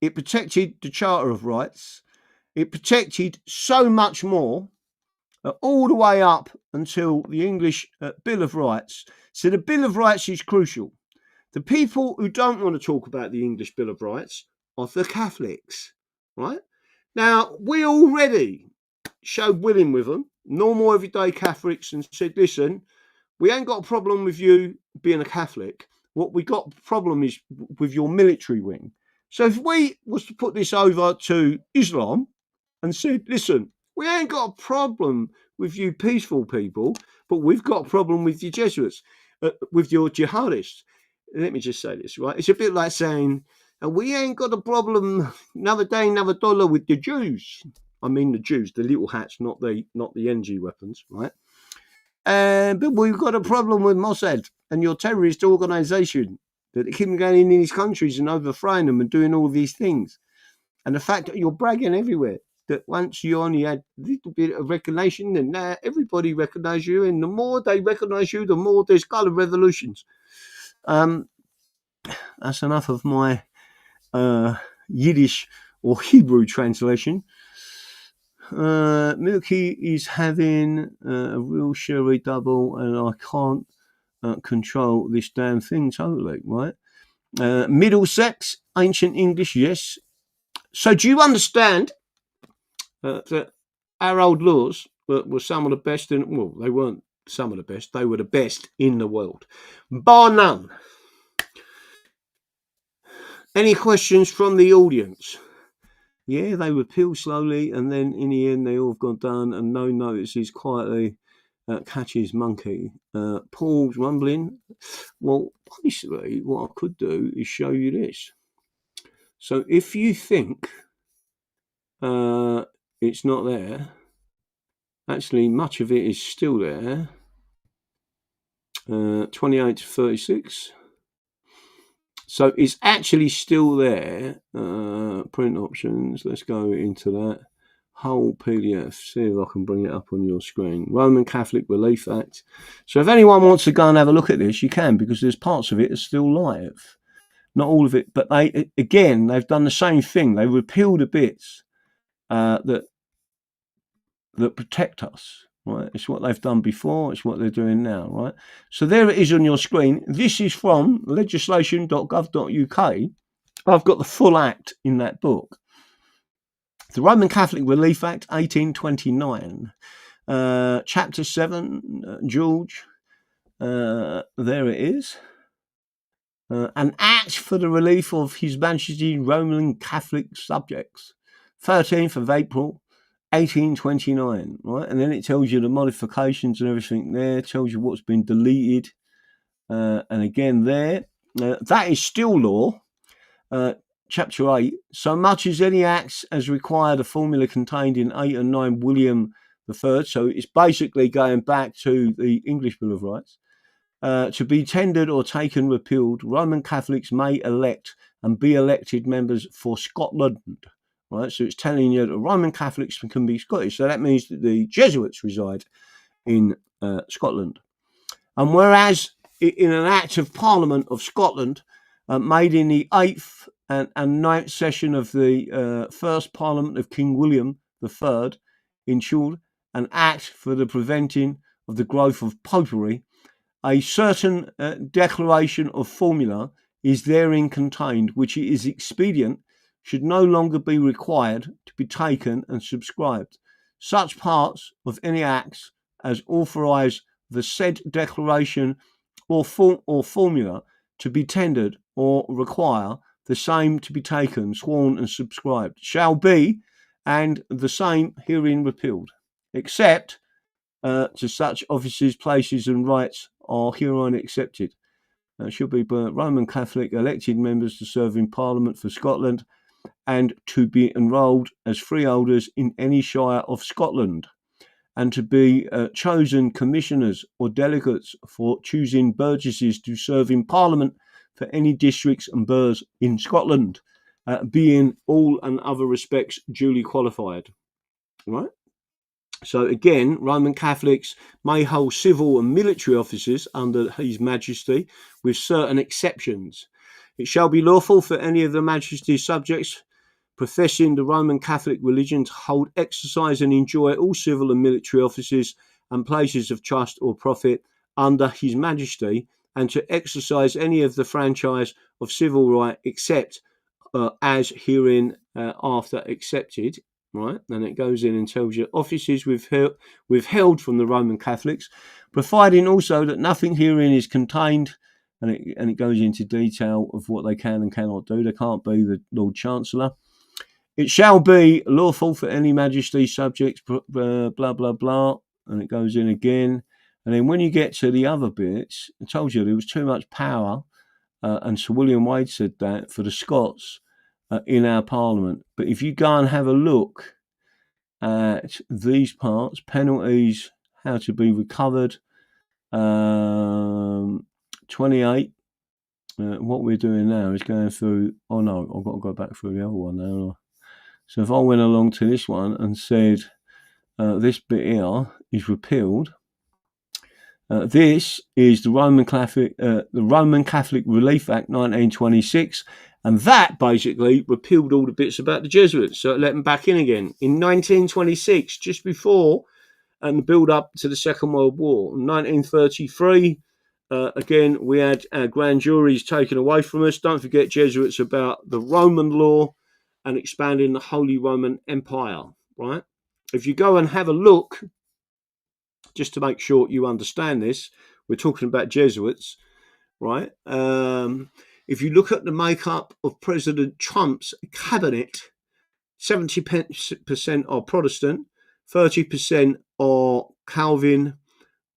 it protected the Charter of Rights, it protected so much more, all the way up until the English Bill of Rights. So the Bill of Rights is crucial. The people who don't want to talk about the English Bill of Rights are the Catholics, right? Now, we already showed willing with them, normal everyday Catholics, and said, listen, we ain't got a problem with you being a Catholic. What we got a problem is with your military wing. So if we was to put this over to Islam and said, listen, we ain't got a problem with you peaceful people, but we've got a problem with your Jesuits, with your jihadists. Let me just say this, right? It's a bit like saying, we ain't got a problem, another day, another dollar, with the Jews. I mean the Jews, the little hats, not the NG weapons, right? But we've got a problem with Mossad and your terrorist organisation that they keep going in these countries and overthrowing them and doing all these things. And the fact that you're bragging everywhere, that once you only had a little bit of recognition, and now everybody recognises you, and the more they recognise you, the more there's colour revolutions. That's enough of my Yiddish or Hebrew translation. Milky is having a real sherry double, and I can't control this damn thing totally, right? Middlesex, ancient English, yes. So do you understand that our old laws were some of the best in, well, they weren't some of the best, they were the best in the world, bar none. Any questions from the audience? Yeah, they repeal slowly, and then in the end they all got done, and no notices quietly catches monkey. Paul's rumbling. Well, basically what I could do is show you this. So if you think it's not there, actually much of it is still there. 28 to 36. So it's actually still there. Print options. Let's go into that whole PDF. See if I can bring it up on your screen. Roman Catholic Relief Act. So if anyone wants to go and have a look at this, you can, because there's parts of it that's still live. Not all of it, but they've done the same thing. They repealed the bits that protect us. right? It's what they've done before. It's what they're doing now, right? So there it is on your screen. This is from legislation.gov.uk. I've got the full act in that book. The Roman Catholic Relief Act, 1829. Chapter 7, George. There it is. An act for the relief of His Majesty Roman Catholic subjects, 13th of April, 1829, right? And then it tells you the modifications and everything there, it tells you what's been deleted. And again there, that is still law. Chapter 8, so much as any acts as require the formula contained in 8 and 9 William III, so it's basically going back to the English Bill of Rights, to be tendered or taken repealed, Roman Catholics may elect and be elected members for Scotland. Right, so it's telling you that Roman Catholics can be Scottish. So that means that the Jesuits reside in Scotland. And whereas in an Act of Parliament of Scotland, made in the 8th and 9th session of the First Parliament of King William III, ensured an Act for the preventing of the growth of popery, a certain declaration of formula is therein contained, which it is expedient should no longer be required to be taken and subscribed. Such parts of any acts as authorise the said declaration or formula to be tendered or require the same to be taken, sworn and subscribed, shall be, and the same herein repealed, except to such offices, places and rights are herein accepted. Should be Roman Catholic elected members to serve in Parliament for Scotland and to be enrolled as freeholders in any shire of Scotland, and to be chosen commissioners or delegates for choosing burgesses to serve in Parliament for any districts and burghs in Scotland, being all and other respects duly qualified. Right? So again, Roman Catholics may hold civil and military offices under His Majesty with certain exceptions. It shall be lawful for any of the Majesty's subjects professing the Roman Catholic religion to hold, exercise and enjoy all civil and military offices and places of trust or profit under His Majesty, and to exercise any of the franchise of civil right except as herein after accepted. Right, and it goes in and tells you offices withheld from the Roman Catholics, providing also that nothing herein is contained, and it goes into detail of what they can and cannot do. They can't be the Lord Chancellor. It shall be lawful for any Majesty subjects, blah, blah, blah, and it goes in again. And then when you get to the other bits, I told you there was too much power, and Sir William Wade said that, for the Scots in our Parliament. But if you go and have a look at these parts, penalties, how to be recovered, 28, what we're doing now is going through, oh no, I've got to go back through the other one now. So if I went along to this one and said this bit here is repealed, this is the Roman Catholic Relief Act 1926, and that basically repealed all the bits about the Jesuits, so it let them back in again. In 1926, just before and the build up to the Second World War, in 1933, again, we had our grand juries taken away from us. Don't forget Jesuits about the Roman law and expanding the Holy Roman Empire, right? If you go and have a look, just to make sure you understand this, we're talking about Jesuits, right? If you look at the makeup of President Trump's cabinet, 70% are Protestant, 30% are Calvin,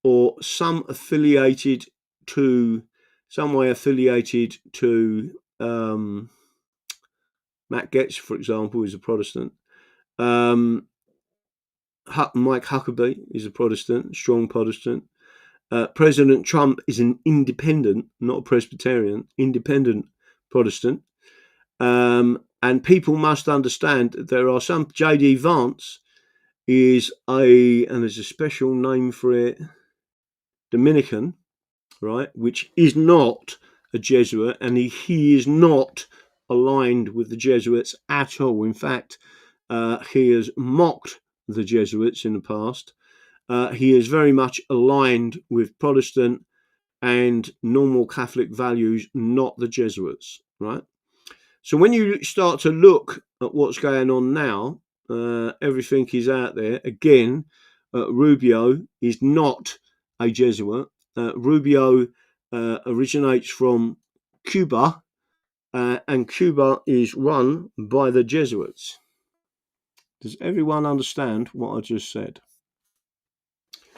or some way affiliated to Matt Gaetz, for example, is a Protestant. Mike Huckabee is a Protestant, strong Protestant. President Trump is an independent, not a Presbyterian, independent Protestant. And people must understand that there are some, J.D. Vance is and there's a special name for it, Dominican, right, which is not a Jesuit, and he is not aligned with the Jesuits at all. In fact, he has mocked the Jesuits in the past. he is very much aligned with Protestant and normal Catholic values, not the Jesuits, right? So when you start to look at what's going on now, everything is out there. Again, Rubio is not a Jesuit. Rubio originates from Cuba, and Cuba is run by the Jesuits. Does everyone understand what I just said?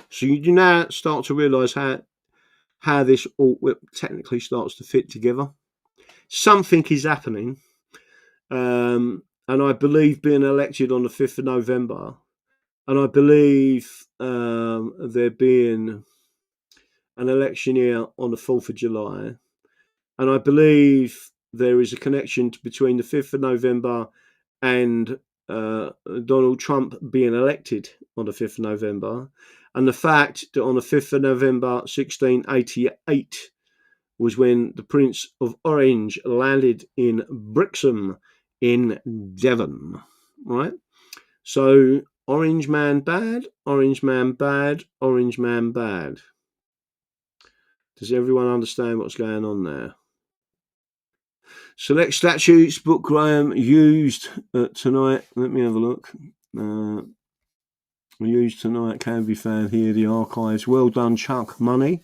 So you now start to realise how this all technically starts to fit together. Something is happening, and I believe being elected on the 5th of November, and I believe there being an election here on the 4th of July, and I believe there is a connection between the 5th of November and Donald Trump being elected on the 5th of November, and the fact that on the 5th of November 1688 was when the Prince of Orange landed in Brixham in Devon, right? So Orange man bad, Orange man bad, Orange man bad. Does everyone understand what's going on there? Select statutes, book Graham used tonight. Let me have a look. Used tonight can be found here, the archives. Well done, Chuck Money.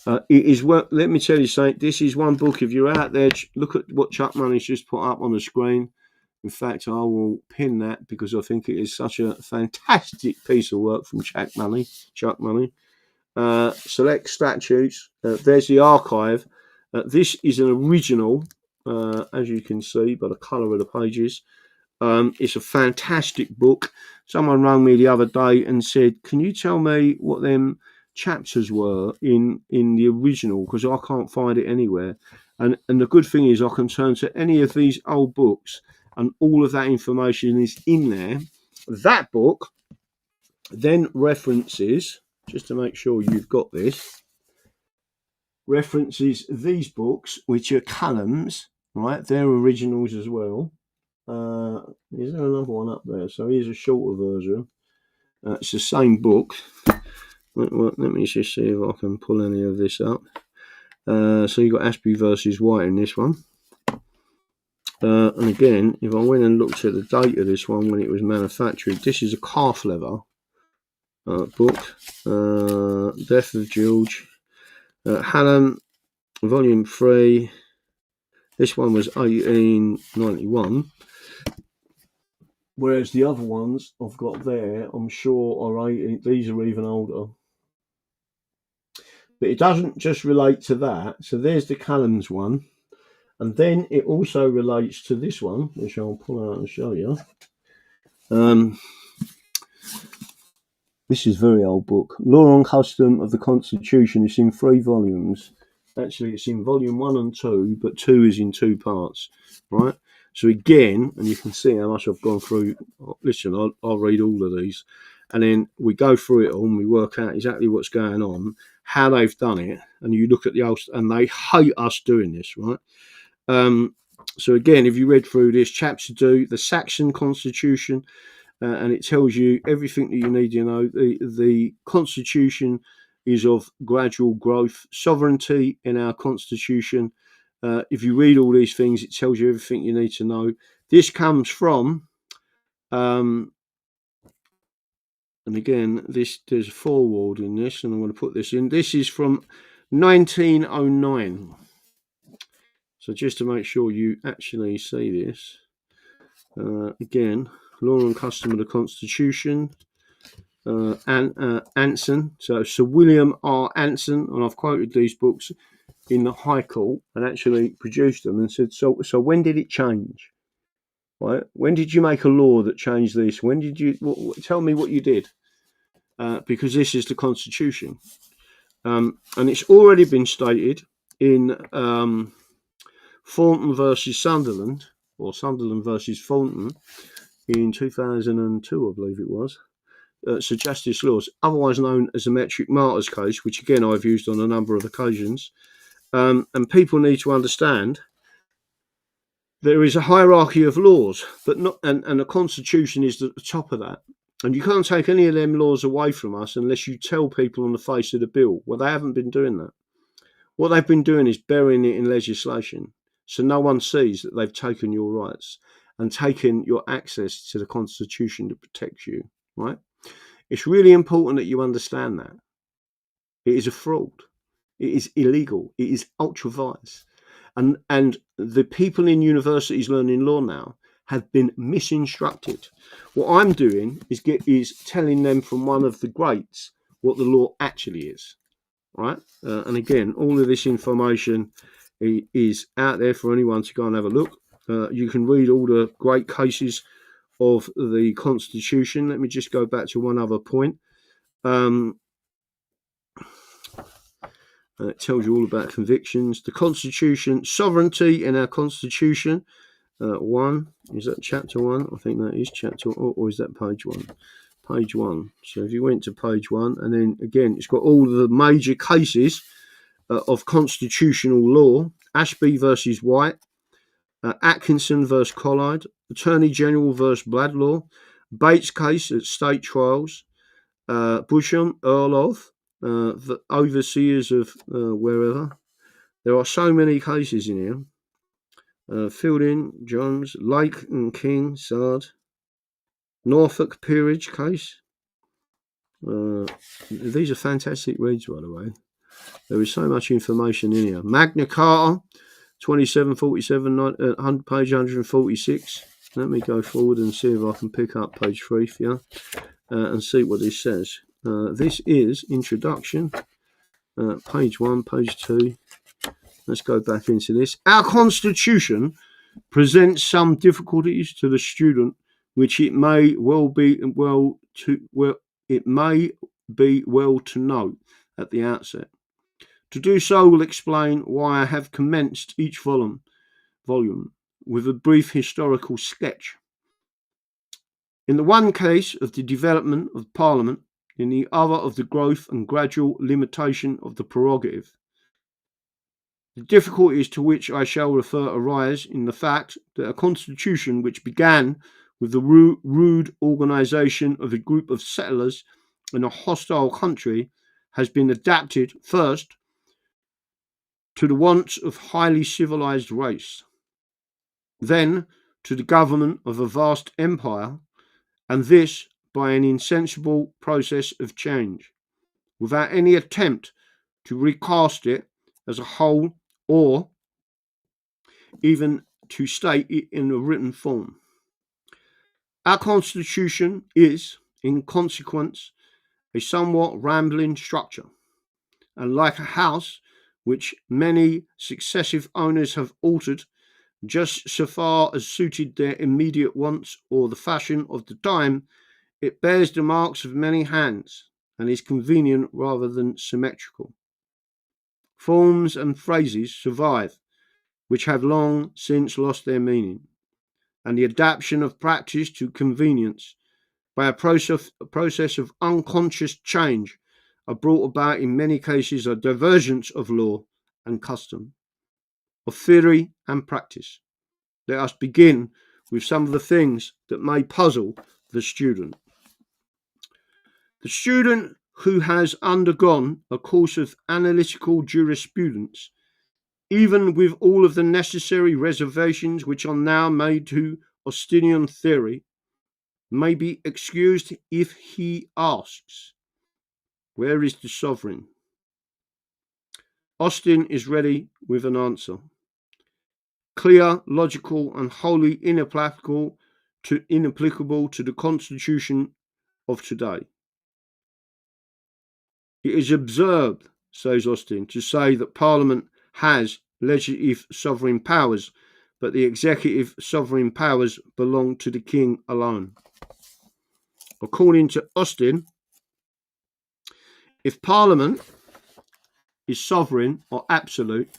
It is well. Let me tell you something. This is one book. If you're out there, look at what Chuck Money's just put up on the screen. In fact, I will pin that because I think it is such a fantastic piece of work from Chuck Money. Select statutes. There's the archive. This is an original, as you can see by the colour of the pages. It's a fantastic book. Someone rang me the other day and said, "Can you tell me what them chapters were in the original? Because I can't find it anywhere." And the good thing is, I can turn to any of these old books, and all of that information is in there. That book then references, just to make sure you've got this, references these books, which are Callum's, right? They're originals as well. Is there another one up there? So here's a shorter version. It's the same book. Let me just see if I can pull any of this up. So you've got Ashby versus White in this one. And again, if I went and looked at the date of this one when it was manufactured, this is a calf leather book. Death of George. Hallam, Volume 3. This one was 1891. Whereas the other ones I've got there, I'm sure are 18. These are even older. But it doesn't just relate to that. So there's the Callum's one. And then it also relates to this one, which I'll pull out and show you. This is a very old book. Law and Custom of the Constitution. It's in 3 volumes. Actually, it's in volume 1 and 2, but 2 is in 2 parts, right? So again, and you can see how much I've gone through. Listen, I'll read all of these. And then we go through it all and we work out exactly what's going on, how they've done it. And you look at the old, and they hate us doing this, right? So again, if you read through this, chapter 2, the Saxon Constitution, and it tells you everything that you need to know. The Constitution is of gradual growth. Sovereignty in our Constitution. If you read all these things, it tells you everything you need to know. This comes from, and again, there's a foreword in this, and I'm going to put this in. This is from 1909. So just to make sure you actually see this, again, Law and Custom of the Constitution, Anson. So Sir William R. Anson, and I've quoted these books in the High Court and actually produced them and said, so when did it change? Right? When did you make a law that changed this? When did you tell me what you did? Because this is the Constitution, and it's already been stated in Thornton versus Sunderland, or Sunderland versus Thornton in 2002, I believe it was. Sir Justice Laws, otherwise known as the Metric Martyrs case, which again I've used on a number of occasions. And people need to understand there is a hierarchy of laws, but not, and the Constitution is at the top of that. And you can't take any of them laws away from us unless you tell people on the face of the bill. Well, they haven't been doing that. What they've been doing is burying it in legislation, so no one sees that they've taken your rights and taken your access to the Constitution that protects you, right? It's really important that you understand that. It is a fraud. It is illegal. It is ultra-vires. And the people in universities learning law now have been misinstructed. What I'm doing is telling them from one of the greats what the law actually is, right? And again, all of this information is out there for anyone to go and have a look. You can read all the great cases of the Constitution. Let me just go back to one other point. It tells you all about convictions. The Constitution, sovereignty in our Constitution. One, is that chapter 1? I think that is chapter 1, or is that page 1? Page 1. So if you went to page 1, and then again, it's got all the major cases of constitutional law. Ashby versus White, Atkinson versus Collide, Attorney General versus Bradlaugh, Bates case at state trials, Busham, Earl of, the overseers of wherever. There are so many cases in here. Fielding, Johns, Lake and King, Sard, Norfolk Peerage case. These are fantastic reads, by the way. There is so much information in here. Magna Carta, 2747, page 146. Let me go forward and see if I can pick up page 3 for you and see what this says. This is introduction, page 1, page 2. Let's go back into this. Our Constitution presents some difficulties to the student, which it may be well to note at the outset. To do so will explain why I have commenced each volume with a brief historical sketch. In the one case of the development of Parliament, in the other of the growth and gradual limitation of the prerogative. The difficulties to which I shall refer arise in the fact that a constitution which began with the rude organisation of a group of settlers in a hostile country has been adapted first to the wants of highly civilised race, then to the government of a vast empire, and this by an insensible process of change, without any attempt to recast it as a whole or even to state it in a written form. Our Constitution is, in consequence, a somewhat rambling structure, and like a house which many successive owners have altered just so far as suited their immediate wants or the fashion of the time, it bears the marks of many hands and is convenient rather than symmetrical. Forms and phrases survive which have long since lost their meaning, and the adaptation of practice to convenience by a process of unconscious change are brought about in many cases a divergence of law and custom, of theory and practice. Let us begin with some of the things that may puzzle the student. The student who has undergone a course of analytical jurisprudence, even with all of the necessary reservations which are now made to Austinian theory, may be excused if he asks, where is the sovereign? Austin is ready with an answer. Clear, logical, and wholly inapplicable to the Constitution of today. It is absurd, says Austin, to say that Parliament has legislative sovereign powers, but the executive sovereign powers belong to the King alone. According to Austin, if Parliament is sovereign or absolute,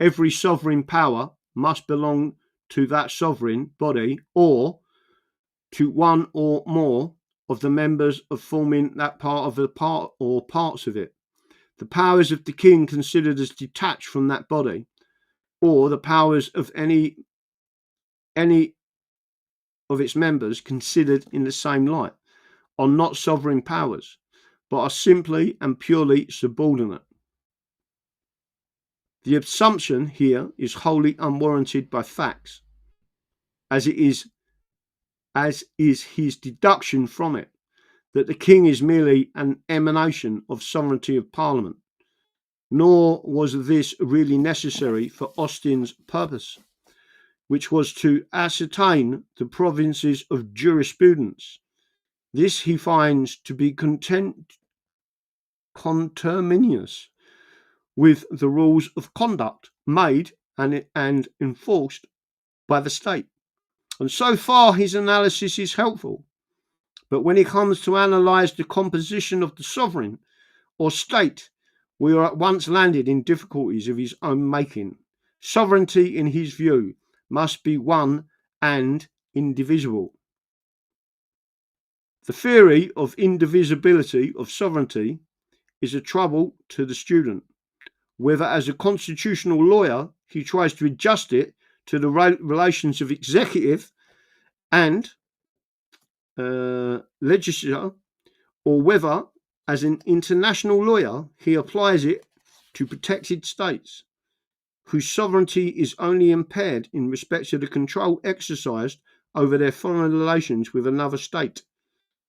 every sovereign power must belong to that sovereign body or to one or more of the members of forming that part of the part or parts of it. The powers of the king considered as detached from that body, or the powers of any of its members considered in the same light. are not sovereign powers, but are simply and purely subordinate. The assumption here is wholly unwarranted by facts, as is his deduction from it, that the king is merely an emanation of sovereignty of Parliament. Nor was this really necessary for Austin's purpose, which was to ascertain the provinces of jurisprudence. This he finds to be conterminous with the rules of conduct made and enforced by the state. And so far his analysis is helpful. But when it comes to analyse the composition of the sovereign or state, we are at once landed in difficulties of his own making. Sovereignty, in his view, must be one and indivisible. The theory of indivisibility of sovereignty is a trouble to the student, whether as a constitutional lawyer he tries to adjust it to the relations of executive and legislature, or whether as an international lawyer he applies it to protected states, whose sovereignty is only impaired in respect to the control exercised over their foreign relations with another state.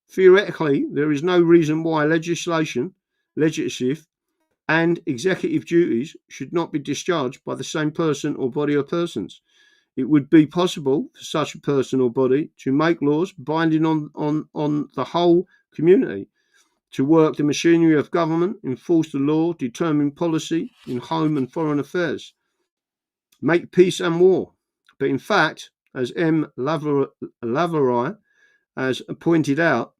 Theoretically, there is no reason why legislative and executive duties should not be discharged by the same person or body of persons. It would be possible for such a person or body to make laws binding on the whole community, to work the machinery of government, enforce the law, determine policy in home and foreign affairs, make peace and war. But in fact, as M. Lavery has pointed out,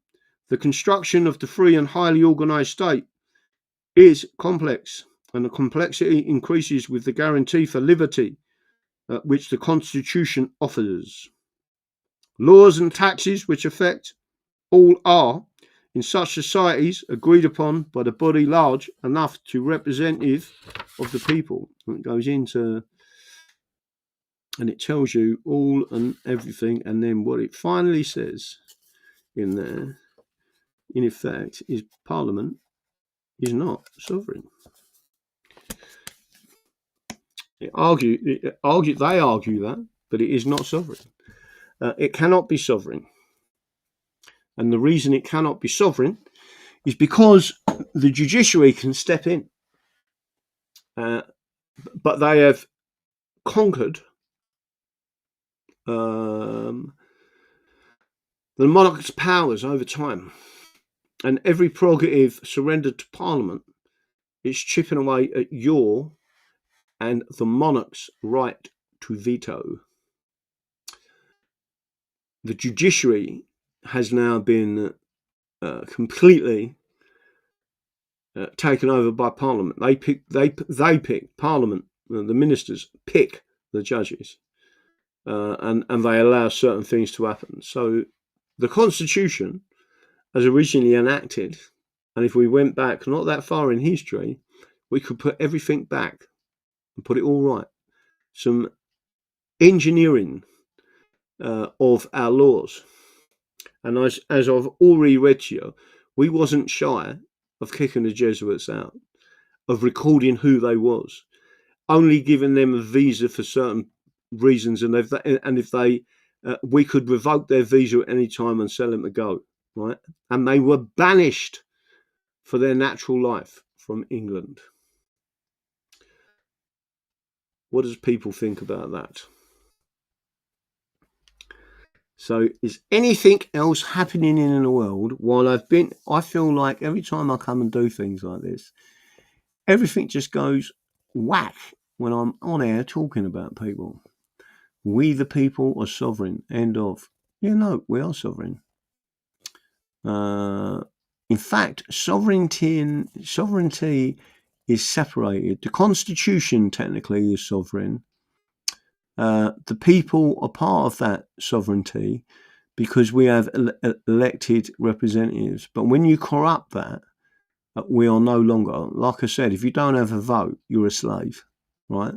the construction of the free and highly organised state is complex, and the complexity increases with the guarantee for liberty which the Constitution offers. Laws and taxes which affect all are, in such societies, agreed upon by the body large enough to representative of the people. And it goes into, and it tells you all and everything, and then what it finally says in there, in effect, is Parliament is not sovereign. They argue that, but it is not sovereign. It cannot be sovereign. And the reason it cannot be sovereign is because the judiciary can step in. But they have conquered the monarch's powers over time. And every prerogative surrendered to Parliament is chipping away at your and the monarch's right to veto. The judiciary has now been completely taken over by Parliament. They pick Parliament. The ministers pick the judges, and they allow certain things to happen. So the Constitution, as originally enacted, and if we went back not that far in history, we could put everything back and put it all right. Some engineering of our laws. And as I've already read to you, we wasn't shy of kicking the Jesuits out, of recording who they was, only giving them a visa for certain reasons, and if they we could revoke their visa at any time and sell them to go, right? And they were banished for their natural life from England. What does people think about that? So is anything else happening in the world while I feel like every time I come and do things like this, everything just goes whack when I'm on air talking about people. We the people are sovereign, end of. Yeah, no, we are sovereign. In fact, sovereignty is separated. The Constitution technically is sovereign. The people are part of that sovereignty because we have elected representatives. But when you corrupt that, we are no longer, like I said, if you don't have a vote, you're a slave, right?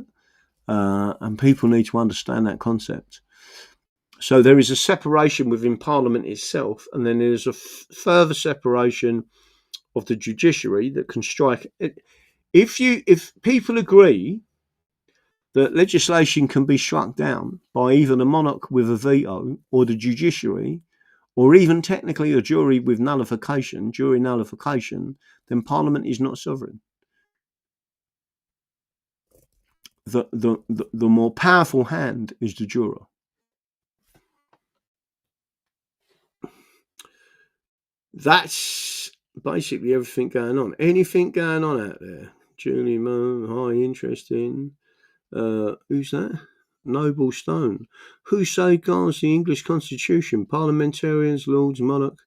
And people need to understand that concept. So there is a separation within Parliament itself, and then there's a further separation of the judiciary that can strike. If people agree that legislation can be struck down by either the monarch with a veto or the judiciary, or even technically a jury with jury nullification, then Parliament is not sovereign. The more powerful hand is the juror. That's basically everything going on. Anything going on out there? Julie Moe, high interest in. Who's that? Noble Stone. Who safeguards the English Constitution? Parliamentarians, Lords, Monarch,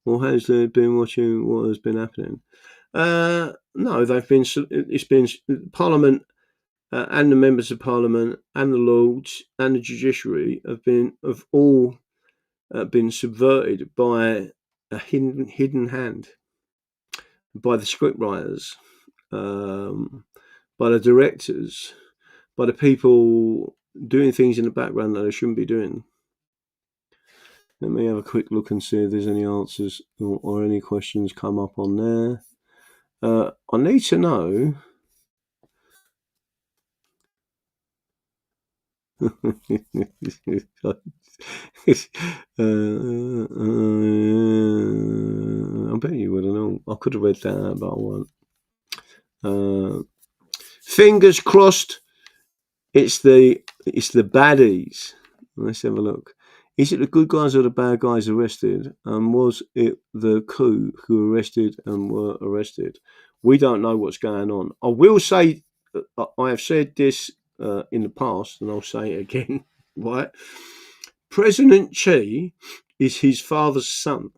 or has there been watching what has been happening? No, they've been. It's been Parliament and the members of Parliament and the Lords and the judiciary have all been subverted by a hidden hand, by the scriptwriters, by the directors, by the people doing things in the background that they shouldn't be doing. Let me have a quick look and see if there's any answers or any questions come up on there. I need to know. I bet you would have known. I could have read that, but I won't. Fingers crossed. It's the baddies. Let's have a look. Is it the good guys or the bad guys arrested? And was it the coup who arrested and were arrested? We don't know what's going on. I will say, I have said this in the past, and I'll say it again. Right? President Xi is his father's son,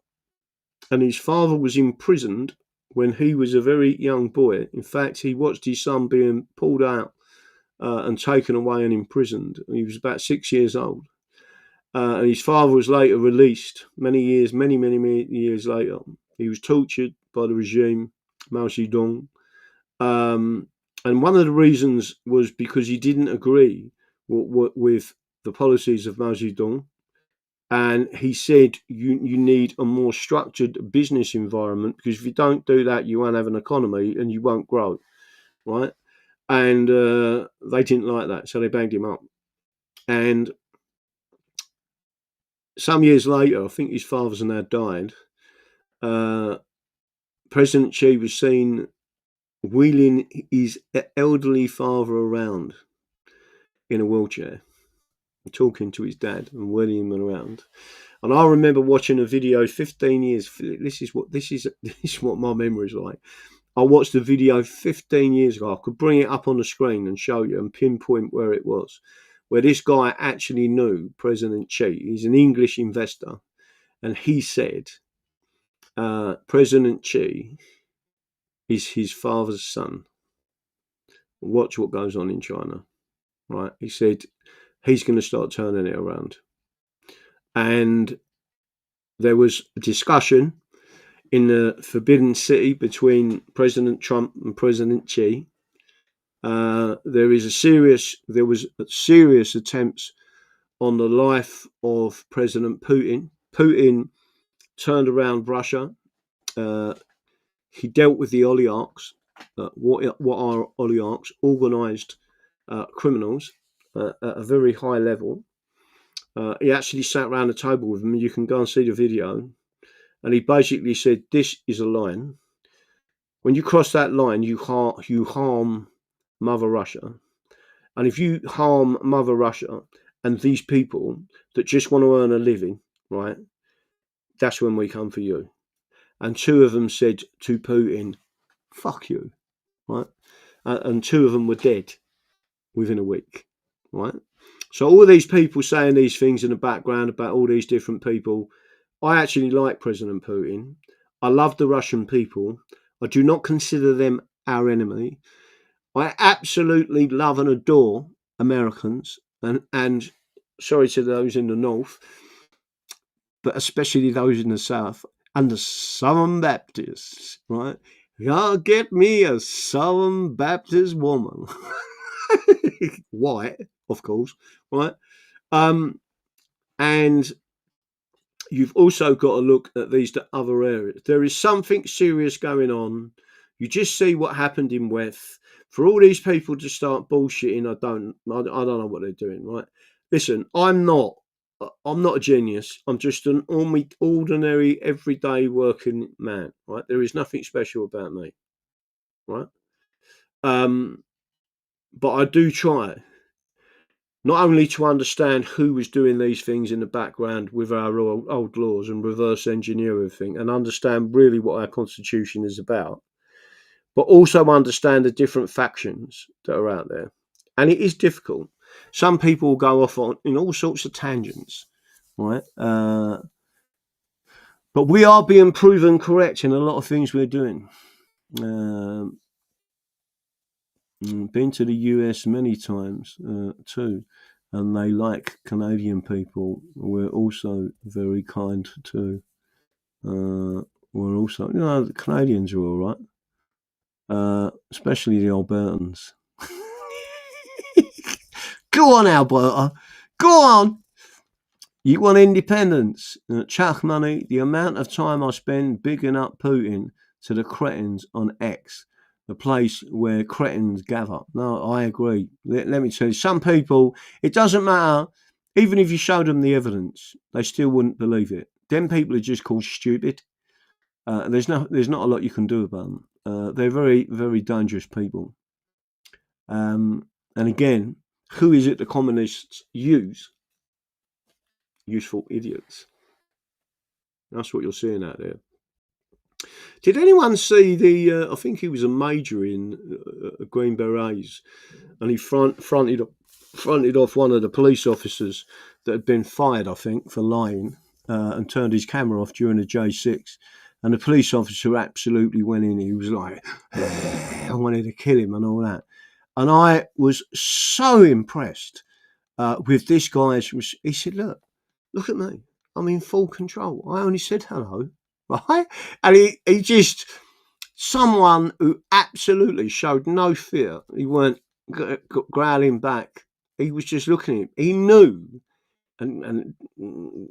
and his father was imprisoned when he was a very young boy. In fact, he watched his son being pulled out and taken away and imprisoned. He was about 6 years old. And his father was later released many years later. He was tortured by the regime, Mao Zedong. And one of the reasons was because he didn't agree with the policies of Mao Zedong. And he said, you need a more structured business environment, because if you don't do that, you won't have an economy and you won't grow, right? And they didn't like that, so they banged him up. And some years later, I think his father's now died, President Xi was seen wheeling his elderly father around in a wheelchair, talking to his dad and wheeling him around. And I remember watching a video 15 years. This is what my memory is like. I watched the video 15 years ago. I could bring it up on the screen and show you and pinpoint where it was, where this guy actually knew President Xi. He's an English investor. And he said, President Xi is his father's son. Watch what goes on in China, right? He said he's going to start turning it around. And there was a discussion in the Forbidden City between President Trump and President Xi. There was serious attempts on the life of President Putin. Putin turned around Russia. He dealt with the oligarchs. What are oligarchs? Organised criminals at a very high level. He actually sat around the table with them. You can go and see the video. And he basically said, this is a line. When you cross that line, you harm Mother Russia. And if you harm Mother Russia and these people that just want to earn a living, right, that's when we come for you. And two of them said to Putin, fuck you, right? And two of them were dead within a week, right? So all of these people saying these things in the background about all these different people, I actually like President Putin. I love the Russian people. I do not consider them our enemy. I absolutely love and adore Americans, and sorry to those in the north, but especially those in the south and the Southern Baptists, right? Y'all get me a Southern Baptist woman. White, of course, right? And you've also got to look at these other areas. There is something serious going on. You just see what happened in Weth. For all these people to start bullshitting, I don't know what they're doing, right? Listen, I'm not a genius. I'm just an ordinary, everyday working man, right? There is nothing special about me, right? But I do try not only to understand who was doing these things in the background with our old laws and reverse engineer everything and understand really what our constitution is about, but also understand the different factions that are out there. And it is difficult. Some people go off in all sorts of tangents, right? But we are being proven correct in a lot of things we're doing. Been to the US many times too, and they like Canadian people. We're also very kind too. We're also, the Canadians are all right, especially the Albertans. Go on, Alberta. Go on. You want independence? Chuck money. The amount of time I spend bigging up Putin to the cretins on X, the place where cretins gather. No, I agree. Let me tell you, some people, it doesn't matter. Even if you showed them the evidence, they still wouldn't believe it. Them people are just called stupid. There's not a lot you can do about them. They're very, very dangerous people. And again, who is it the communists use? Useful idiots. That's what you're seeing out there. Did anyone see I think he was a major in Green Berets, and he fronted off one of the police officers that had been fired, I think, for lying, and turned his camera off during the J6. And the police officer absolutely went in. He was like, I wanted to kill him and all that. And I was so impressed with this guy. He said, look at me. I'm in full control. I only said hello, right? And he just, someone who absolutely showed no fear. He weren't growling back. He was just looking at him. He knew, and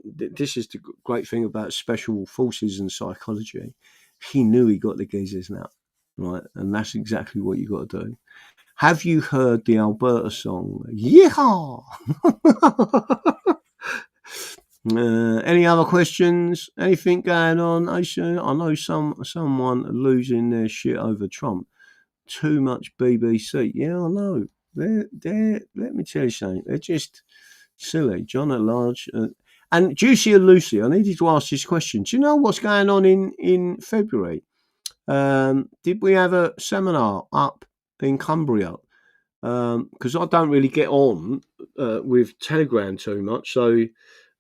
this is the great thing about special forces and psychology. He knew he got the geezers now, right? And that's exactly what you got to do. Have you heard the Alberta song? Yeehaw! Any other questions? Anything going on? I know someone losing their shit over Trump. Too much BBC. Yeah, I know. They're. Let me tell you something. They're just silly. John at large. And Juicy and Lucy, I needed to ask this question. Do you know what's going on in February? Did we have a seminar up in Cumbria? Because I don't really get on with Telegram too much, so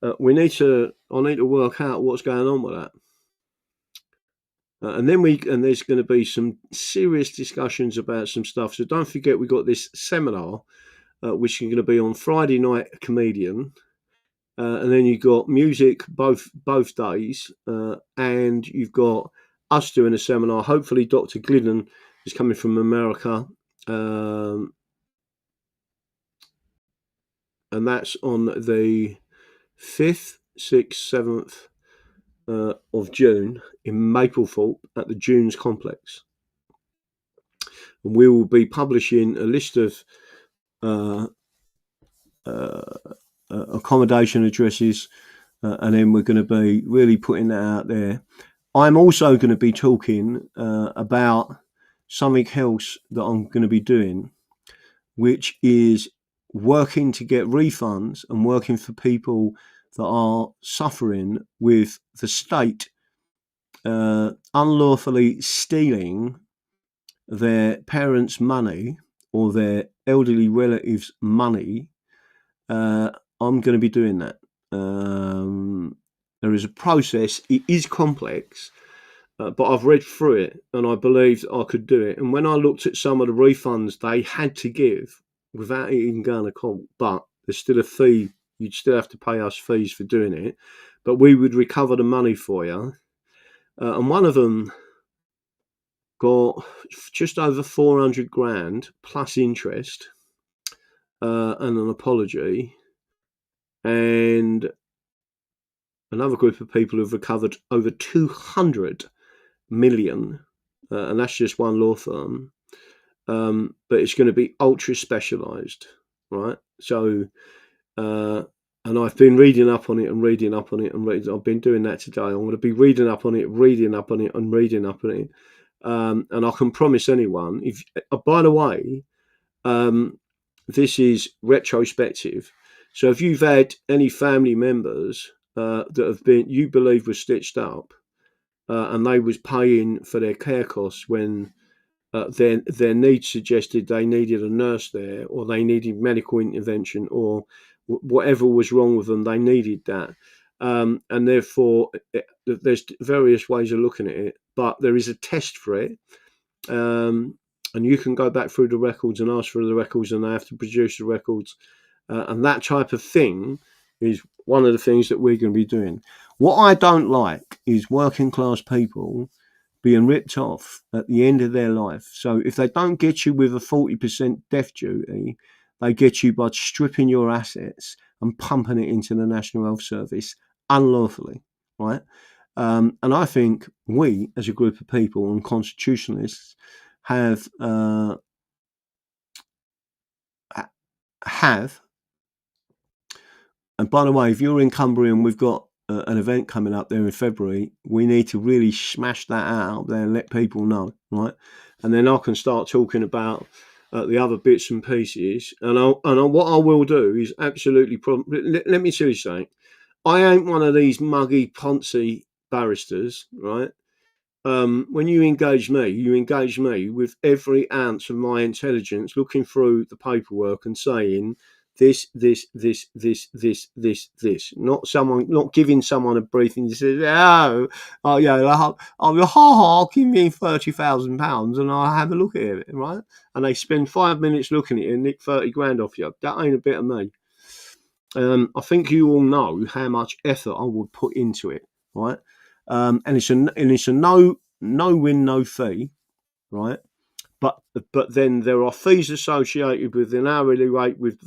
I need to work out what's going on with that. And there's going to be some serious discussions about some stuff. So don't forget, we've got this seminar, which is going to be on Friday night, Comedian, and then you've got music both days, and you've got us doing a seminar. Hopefully, Dr. Glidden is coming from America, and that's on the 5th, 6th, 7th of June in Maplethorpe at the Dunes Complex. And we will be publishing a list of accommodation addresses, and then we're going to be really putting that out there. I'm also going to be talking about something else that I'm going to be doing, which is working to get refunds and working for people that are suffering with the state unlawfully stealing their parents' money or their elderly relatives' money. I'm going to be doing that. There is a process. It is complex, but I've read through it and I believed I could do it. And when I looked at some of the refunds they had to give without even going to court, but there's still a fee. You'd still have to pay us fees for doing it, but we would recover the money for you. And one of them got just over 400 grand plus interest and an apology. And another group of people who've recovered over 200 million, and that's just one law firm. But it's going to be ultra specialized, right? So, and I've been reading up on it and reading up on it and reading. I've been doing that today. I'm going to be reading up on it, reading up on it, and reading up on it. And I can promise anyone, if by the way, this is retrospective. So if you've had any family members that have been, you believe, were stitched up, and they was paying for their care costs when their needs suggested they needed a nurse there, or they needed medical intervention, or whatever was wrong with them, they needed that. And therefore, there's various ways of looking at it, but there is a test for it. And you can go back through the records and ask for the records, and they have to produce the records. And that type of thing is one of the things that we're going to be doing. What I don't like is working class people being ripped off at the end of their life. So if they don't get you with a 40% death duty, they get you by stripping your assets and pumping it into the National Health Service unlawfully, right? And I think we, as a group of people and constitutionalists, have and by the way, if you're in Cumbria and we've got an event coming up there in February, we need to really smash that out there and let people know, right? And then I can start talking about the other bits and pieces. And what I will do is absolutely let me seriously say, I ain't one of these muggy poncy barristers, right? When you engage me with every ounce of my intelligence, looking through the paperwork and saying this. Not giving someone a briefing that says, I'll give me £30,000 and I'll have a look at it, right? And they spend 5 minutes looking at it and nick 30 grand off you. That ain't a bit of me. I think you all know how much effort I would put into it, right? And it's a no win, no fee, right? But then there are fees associated with an hourly rate, with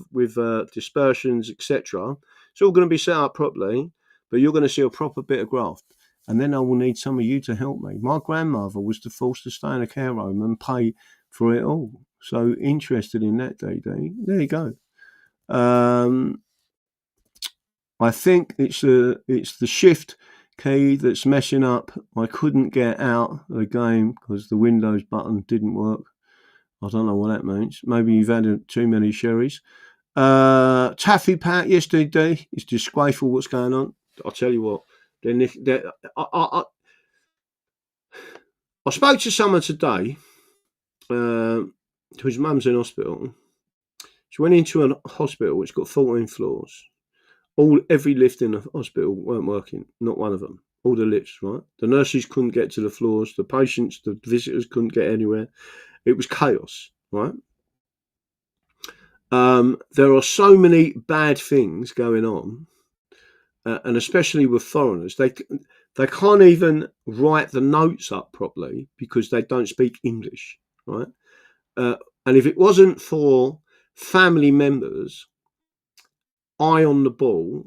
dispersions, etc. It's all going to be set up properly, but you're going to see a proper bit of graft. And then I will need some of you to help me. My grandmother was forced to stay in a care home and pay for it all. So interested in that, DD? There you go. I think it's the shift key that's messing up. I couldn't get out of the game because the Windows button didn't work. I don't know what that means. Maybe you've had too many sherries. Taffy Pat, yes, DD. It's disgraceful what's going on. I'll tell you what. I spoke to someone today whose mum's in hospital. She went into a hospital which got 14 floors. Every lift in the hospital weren't working, not one of them. All the lifts, right? The nurses couldn't get to the floors, the patients, the visitors couldn't get anywhere. It was chaos, right? There are so many bad things going on, and especially with foreigners, they can't even write the notes up properly because they don't speak English, right? And if it wasn't for family members eye on the ball,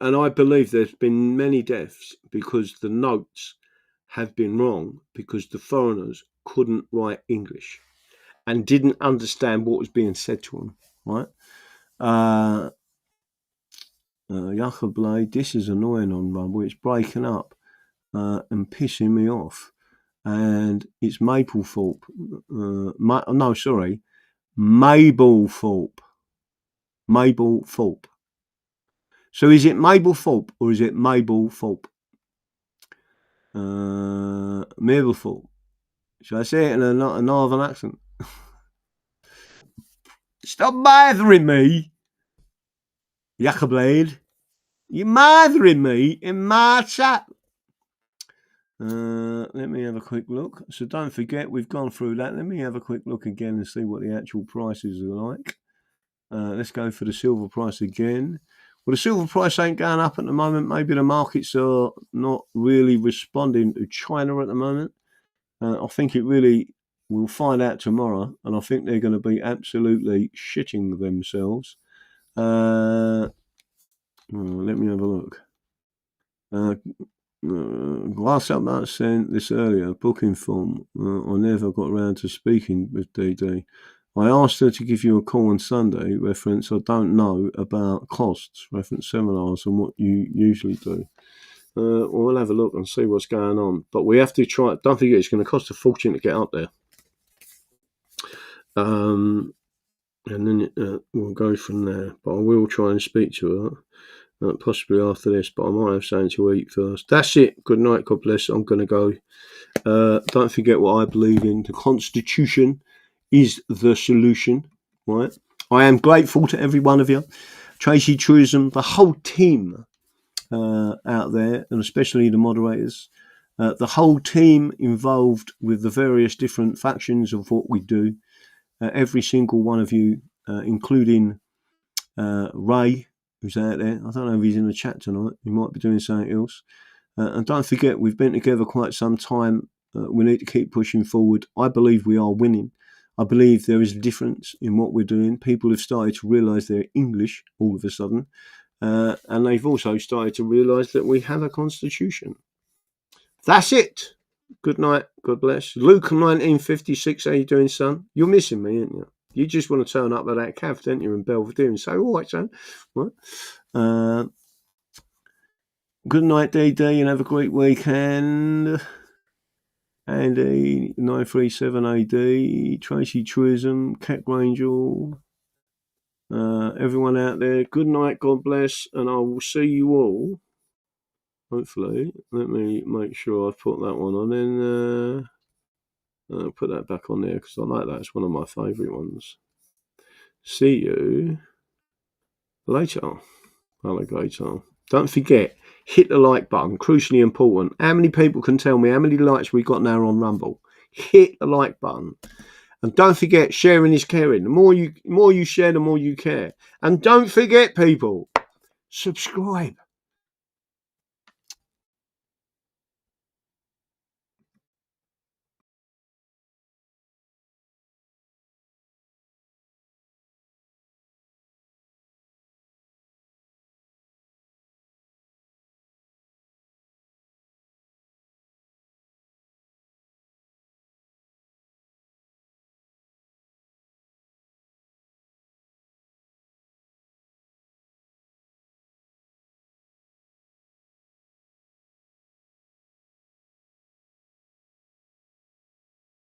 and I believe there's been many deaths because the notes have been wrong because the foreigners couldn't write English and didn't understand what was being said to them, right? Yucca Blade, this is annoying on Rumble. It's breaking up and pissing me off. And it's Maplethorpe. Mablethorpe. Mablethorpe. So is it Mablethorpe or is it Mablethorpe? Mablethorpe. Should I say it in a northern accent? Stop bothering me, Yucca Blade. You're bothering me in my chat. Let me have a quick look. So don't forget, we've gone through that. Let me have a quick look again and see what the actual prices are like. Let's go for the silver price again. Well, the silver price ain't going up at the moment. Maybe the markets are not really responding to China at the moment. I think it really, we'll find out tomorrow, and I think they're going to be absolutely shitting themselves. Let me have a look. Last up that sent this earlier booking form. I never got around to speaking with DD. I asked her to give you a call on Sunday. Reference, I don't know about costs. Reference seminars and what you usually do. We'll have a look and see what's going on. But we have to try. Don't forget, it's going to cost a fortune to get up there. And then we'll go from there. But I will try and speak to her, possibly after this. But I might have something to eat first. That's it. Good night. God bless. I'm going to go. Don't forget what I believe in. The Constitution is the solution. Right. I am grateful to every one of you. Tracy Truism, the whole team out there, and especially the moderators. The whole team involved with the various different factions of what we do. Every single one of you, including Ray, who's out there. I don't know if he's in the chat tonight. He might be doing something else. And don't forget, we've been together quite some time. We need to keep pushing forward. I believe we are winning. I believe there is a difference in what we're doing. People have started to realise they're English all of a sudden. And they've also started to realise that we have a constitution. That's it. Good night. God bless. Luke 1956, how you doing, son? You're missing me, aren't you? You just want to turn up at that cav, don't you, in Belvedere and say, all right, son. What? Good night, DD, and have a great weekend. Andy, 937AD, Tracy Truism, Cat Rangel, everyone out there, good night, God bless, and I will see you all, hopefully. Let me make sure I put that one on in. I'll put that back on there because I like that. It's one of my favourite ones. See you later, alligator. Don't forget, hit the like button, crucially important. How many people can tell me how many likes we got now on Rumble? Hit the like button. And don't forget, sharing is caring. The more you share, the more you care. And don't forget, people, subscribe.